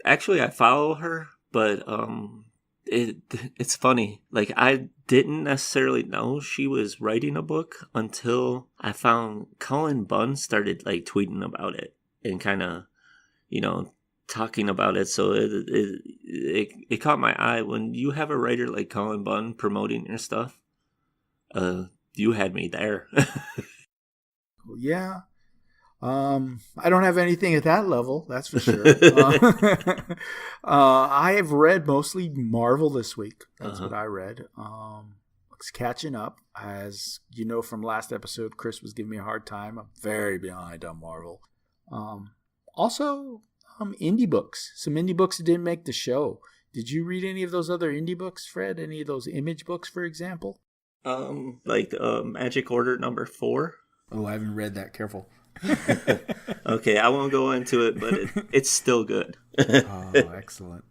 Actually, I follow her, but it's funny. Like, I didn't necessarily know she was writing a book until I found Cullen Bunn started, like, tweeting about it and kind of, talking about it. So it caught my eye. When you have a writer like Cullen Bunn promoting your stuff, you had me there. Yeah. I don't have anything at that level, that's for sure. I have read mostly Marvel this week. That's what I read. It's catching up. As you know from last episode, Chris was giving me a hard time. I'm very behind on Marvel. Also, indie books. Some indie books that didn't make the show. Did you read any of those other indie books, Fred? Any of those Image books, for example? Like Magic Order number 4. Oh, I haven't read that. Careful. Okay, I won't go into it, but it's still good. Oh, excellent.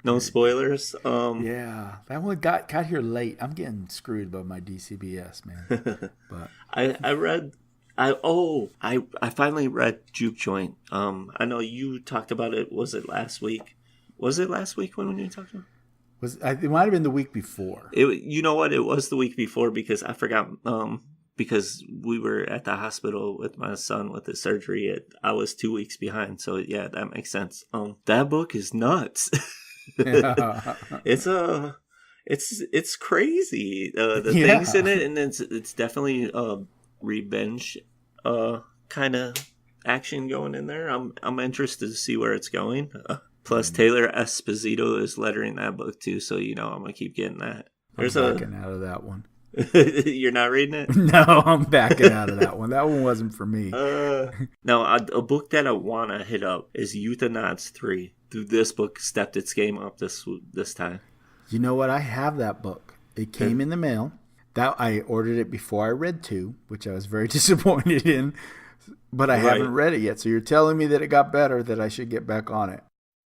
No spoilers. Yeah, that one got here late. I'm getting screwed by my DCBS, man. But I read. I finally read Juke Joint. I know you talked about it. Was it last week? Was it last week when you talked about it might have been the week before. You know what? It was the week before because I forgot. Because we were at the hospital with my son with his surgery. I was 2 weeks behind. So yeah, that makes sense. That book is nuts. It's crazy. The things in it, and it's definitely revenge kind of action going in there. I'm interested to see where it's going. Plus, Taylor Esposito is lettering that book too, so I'm gonna keep getting that. I'm backing out of that one. You're not reading it? No, I'm backing out of that one. That one wasn't for me. No, a book that I wanna hit up is Euthanauts 3. This book stepped its game up this time. You know what? I have that book. It came in the mail. That I ordered it before I read 2, which I was very disappointed in. But I haven't read it yet. So you're telling me that it got better, that I should get back on it.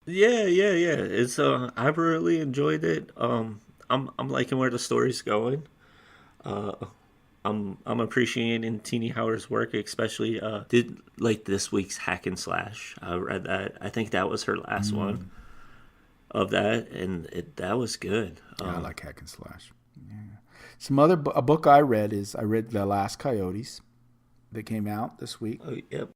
Yeah. It's I've really enjoyed it. I'm liking where the story's going. I'm appreciating Teenie Howard's work, especially did like this week's Hack and Slash. I read that. I think that was her last one of that, and that was good. I like Hack and Slash. Yeah. A book I read The Last Coyotes that came out this week. Oh, yep.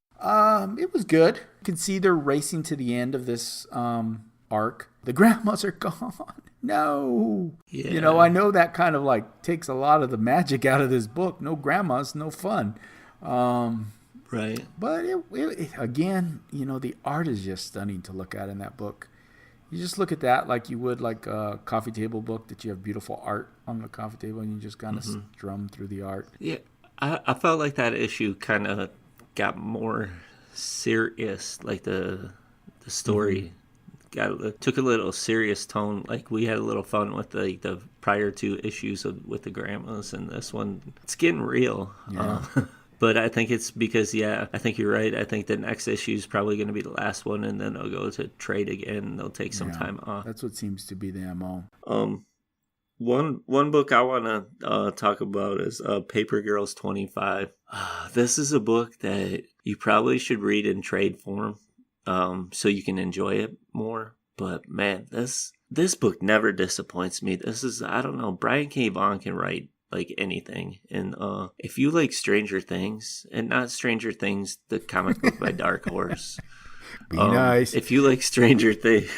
It was good. You can see they're racing to the end of this arc. The grandmas are gone. No. Yeah. I know that kind of like takes a lot of the magic out of this book. No grandmas, no fun. Right. But it again, the art is just stunning to look at in that book. You just look at that like you would like a coffee table book that you have beautiful art on the coffee table and you just kind of strum through the art. Yeah. I felt like that issue kind of got more serious, like the story took a little serious tone. Like we had a little fun with the prior 2 issues with the grandmas, and this one it's getting real. Yeah. But I think it's because I think you're right. I think the next issue is probably going to be the last one, and then they'll go to trade again. And they'll take some time off. That's what seems to be the MO. One book I want to talk about is Paper Girls 25. This is a book that you probably should read in trade form, so you can enjoy it more. But man, this book never disappoints me. This is, I don't know, Brian K. Vaughan can write like anything, and if you like Stranger Things, and not Stranger Things the comic book by Dark Horse, be nice. If you like Stranger Things,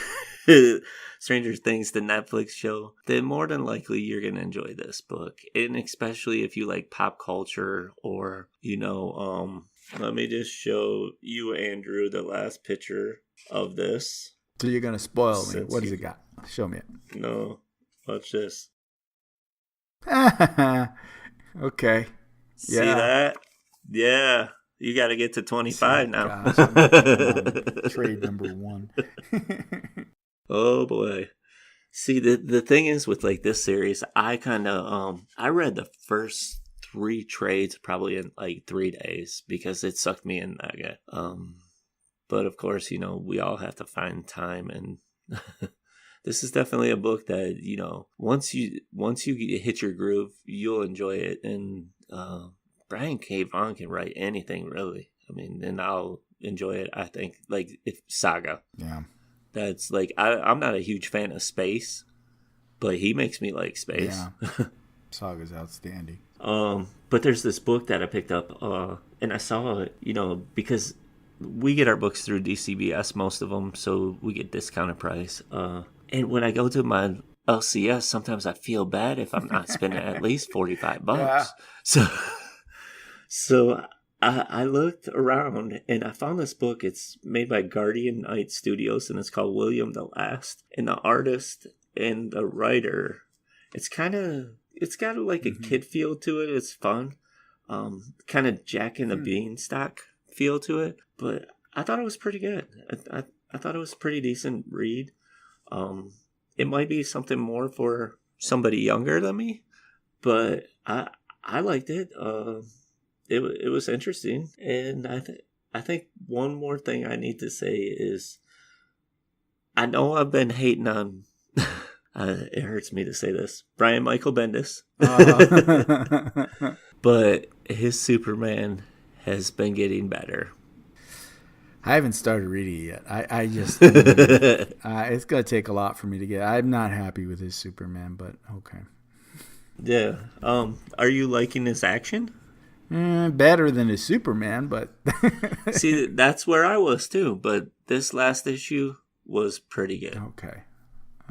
the Netflix show, then more than likely you're going to enjoy this book. And especially if you like pop culture, or, let me just show you, Andrew, the last picture of this. So you're going to spoil me. What does it got? Show me it. No, watch this. Okay. See that? Yeah. You got to get to 25 now. Gosh, trade number 1. Oh boy. See, the thing is with like this series, I kind of I read the first 3 trades probably in like 3 days because it sucked me in that guy. But of course, we all have to find time, and this is definitely a book that, once you hit your groove, you'll enjoy it. And Brian K. Vaughan can write anything, really. I mean, and I'll enjoy it, I think. Like, if Saga. Yeah. That's like, I'm not a huge fan of space, but he makes me like space. Yeah. Saga's outstanding. But there's this book that I picked up, and I saw it, because we get our books through DCBS, most of them, so we get discounted price. And when I go to my LCS, sometimes I feel bad if I'm not spending at least $45. Yeah. So I looked around and I found this book. It's made by Guardian Knight Studios, and it's called William the Last. And the artist and the writer, it's got like a kid feel to it. It's fun. Kind of Jack and the Beanstalk feel to it. But I thought it was pretty good. I thought it was a pretty decent read. It might be something more for somebody younger than me, but I liked it. It was interesting, and I think one more thing I need to say is I know I've been hating on, it hurts me to say this, Brian Michael Bendis. But his Superman has been getting better. I haven't started reading it yet. I just it's gonna take a lot for me to get. I'm not happy with his Superman, but okay. Yeah. Are you liking his action? Better than his Superman, but See, that's where I was too. But this last issue was pretty good. Okay.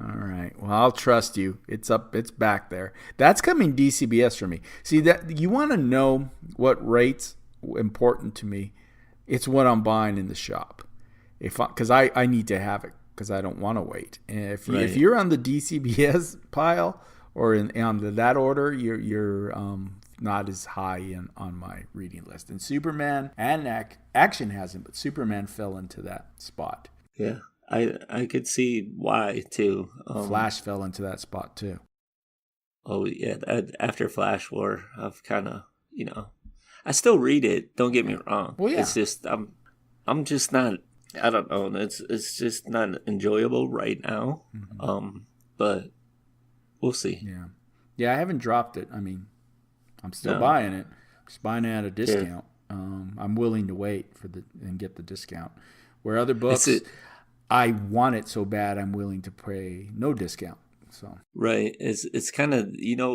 All right. Well, I'll trust you. It's up. It's back there. That's coming DCBS for me. See, that you want to know what rate's important to me. It's what I'm buying in the shop. Because I need to have it because I don't want to wait. And if you're on the DCBS pile or on that order, you're not as high on my reading list. And Superman and Action hasn't, but Superman fell into that spot. Yeah. I could see why too. Flash fell into that spot too. Oh yeah, after Flash War, I've kind of I still read it. Don't get me wrong. Well, yeah. It's just I'm just not. I don't know. It's just not enjoyable right now. Mm-hmm. But we'll see. Yeah. I haven't dropped it. I mean, I'm still buying it. Just buying it at a discount. Yeah. I'm willing to wait and get the discount. Where other books. I want it so bad I'm willing to pay no discount. So right, it's kind of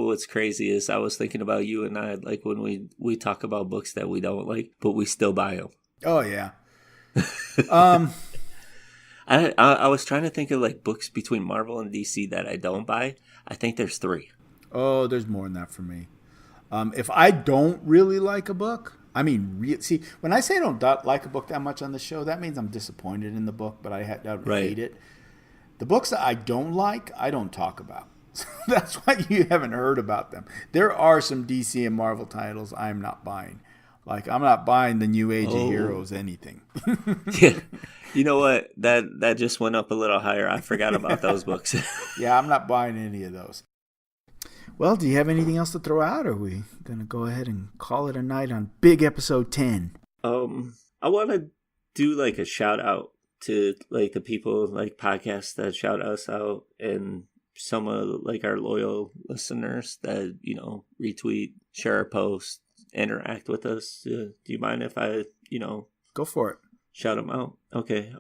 what's crazy is I was thinking about you and I like when we talk about books that we don't like, but we still buy them. Oh yeah. I was trying to think of like books between Marvel and DC that I don't buy. I think there's 3. Oh, there's more than that for me. If I don't really like a book. I mean, see, when I say I don't like a book that much on the show, that means I'm disappointed in the book, but I don't hate it. The books that I don't like, I don't talk about. So that's why you haven't heard about them. There are some DC and Marvel titles I'm not buying. Like, I'm not buying the New Age of Heroes anything. Yeah. You know what? That just went up a little higher. I forgot about those books. Yeah, I'm not buying any of those. Well, do you have anything else to throw out, or are we going to go ahead and call it a night on big episode 10? I want to do like a shout out to like the people like podcasts that shout us out and some of like our loyal listeners that, retweet, share our posts, interact with us. Do you mind if I, Go for it. Shout them out? Okay.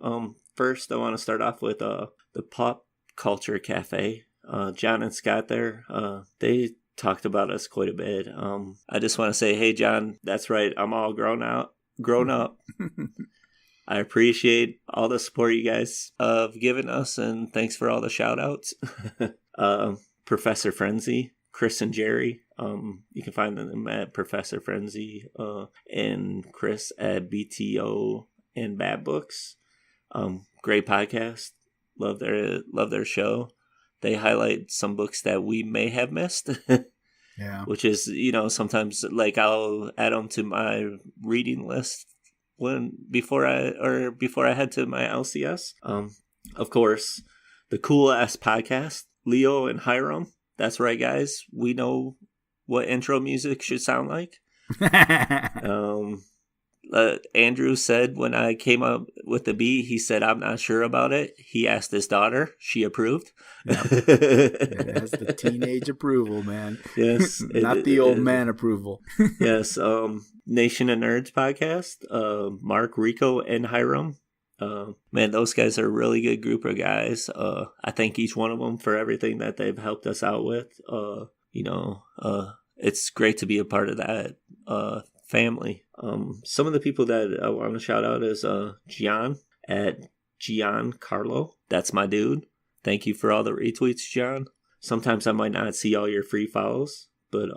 First, I want to start off with the Pop Culture Cafe. John and Scott there, they talked about us quite a bit. I just want to say, hey, John, that's right. I'm all grown up. I appreciate all the support you guys have given us, and thanks for all the shout outs. Professor Frenzy, Chris and Jerry. You can find them at Professor Frenzy and Chris at BTO and Bad Books. Great podcast. Love their show. They highlight some books that we may have missed. Yeah. Which is, sometimes like I'll add them to my reading list before I head to my LCS. Of course, the Cool Ass Podcast, Leo and Hiram. That's right, guys. We know what intro music should sound like. Andrew said when I came up with the B, he said, I'm not sure about it. He asked his daughter. She approved. Yep. That's the teenage approval, man. Yes. Not the old man approval. Yes. Nation of Nerds podcast. Mark, Rico, and Hiram. Man, those guys are a really good group of guys. I thank each one of them for everything that they've helped us out with. It's great to be a part of that family. Some of the people that I want to shout out is Gian at Giancarlo. That's my dude. Thank you for all the retweets, John. Sometimes I might not see all your free follows, but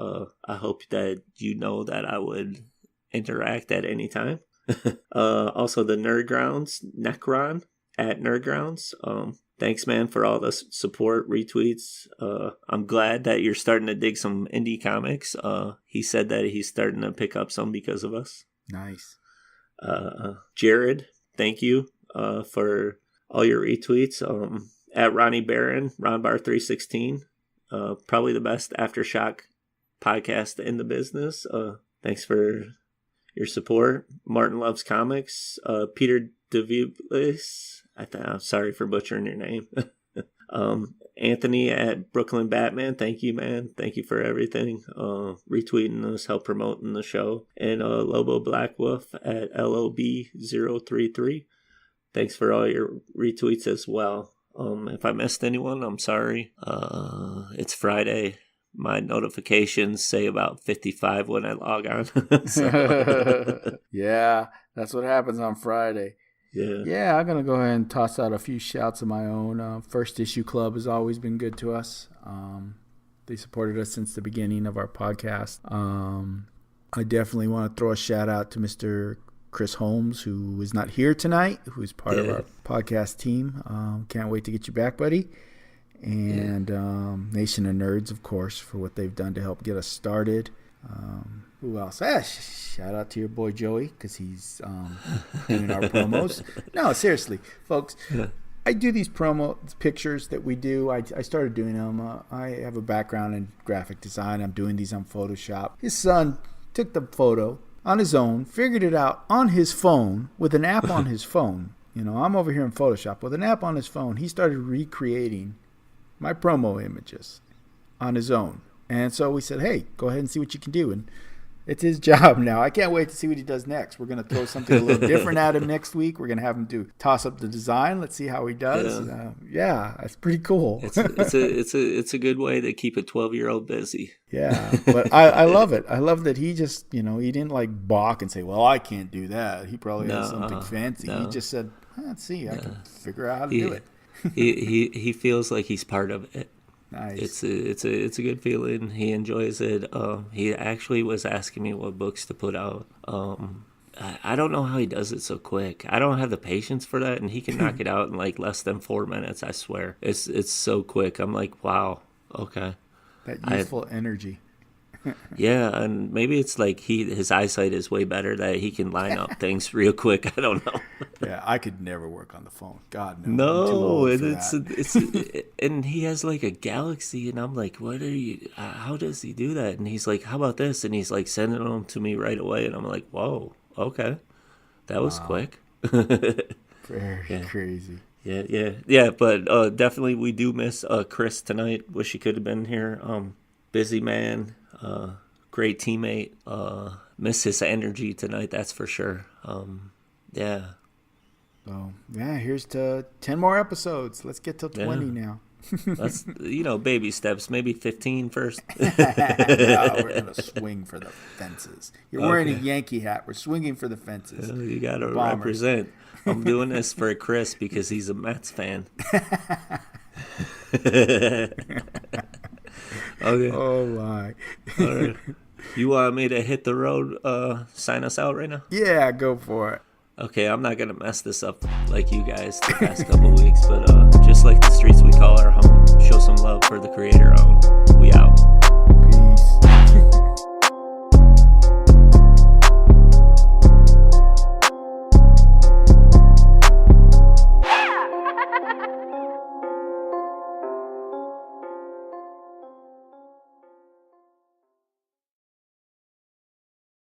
I hope that you know that I would interact at any time. Also the Nerd Grounds, Necron at Nerd Grounds. Thanks, man, for all the support, retweets. I'm glad that you're starting to dig some indie comics. He said that he's starting to pick up some because of us. Nice. Jared, thank you for all your retweets. At Ronnie Barron, RonBar316. Probably the best Aftershock podcast in the business. Thanks for your support. Martin Loves Comics, Peter DeViblis, I'm sorry for butchering your name. Anthony at Brooklyn Batman, thank you, man. Thank you for everything. Retweeting us, help promoting the show. And Lobo Black Wolf at LOB033. Thanks for all your retweets as well. If I missed anyone, I'm sorry. It's Friday. My notifications say about 55 when I log on. Yeah, that's what happens on Friday. Yeah, I'm going to go ahead and toss out a few shouts of my own. First Issue Club has always been good to us. They supported us since the beginning of our podcast. I definitely want to throw a shout out to Mr. Chris Holmes, who is not here tonight, who is part of our podcast team. Can't wait to get you back, buddy. And Nation of Nerds, of course, for what they've done to help get us started. Who else? Shout out to your boy Joey, because he's doing our promos. No, seriously, folks. I do these promo pictures that we do. I started doing them. I have a background in graphic design. I'm doing these on Photoshop. His son took the photo on his own, figured it out on his phone with an app on his phone. You know, I'm over here in Photoshop with an app on his phone. He started recreating my promo images on his own. And so we said, hey, go ahead and see what you can do. And it's his job now. I can't wait to see what he does next. We're going to throw something a little different at him next week. We're going to have him toss up the design. Let's see how he does. Yeah, it's pretty cool. It's a good way to keep a 12-year-old busy. Yeah, but I love it. I love that he just, he didn't like balk and say, well, I can't do that. He probably has something fancy. No. He just said, let's see, I can figure out how to do it. he feels like he's part of it. Nice. It's a good feeling. He enjoys it. He actually was asking me what books to put out. I don't know how he does it so quick. I don't have the patience for that, and he can knock it out in like less than 4 minutes. I swear, it's so quick. I'm like, wow, okay. That youthful energy. Yeah, and maybe it's like his eyesight is way better that he can line up things real quick. I don't know. Yeah, I could never work on the phone. God no. No, it's and he has like a galaxy, and I'm like, what are you? How does he do that? And he's like, how about this? And he's like sending them to me right away, and I'm like, whoa, okay, that was quick. Very crazy. Yeah. But definitely we do miss Chris tonight. Wish he could have been here. Busy man. Great teammate. Miss his energy tonight, that's for sure. Yeah. So here's to 10 more episodes. Let's get to 20 now. That's baby steps. Maybe 15 first. No, we're gonna swing for the fences. You're wearing a Yankee hat. We're swinging for the fences. You gotta represent. I'm doing this for Chris because he's a Mets fan. Okay. Oh my. All right. You want me to hit the road, sign us out right now? Yeah, go for it. Okay, I'm not going to mess this up like you guys the past couple weeks, but just like the streets we call our home, show some love for the creator own.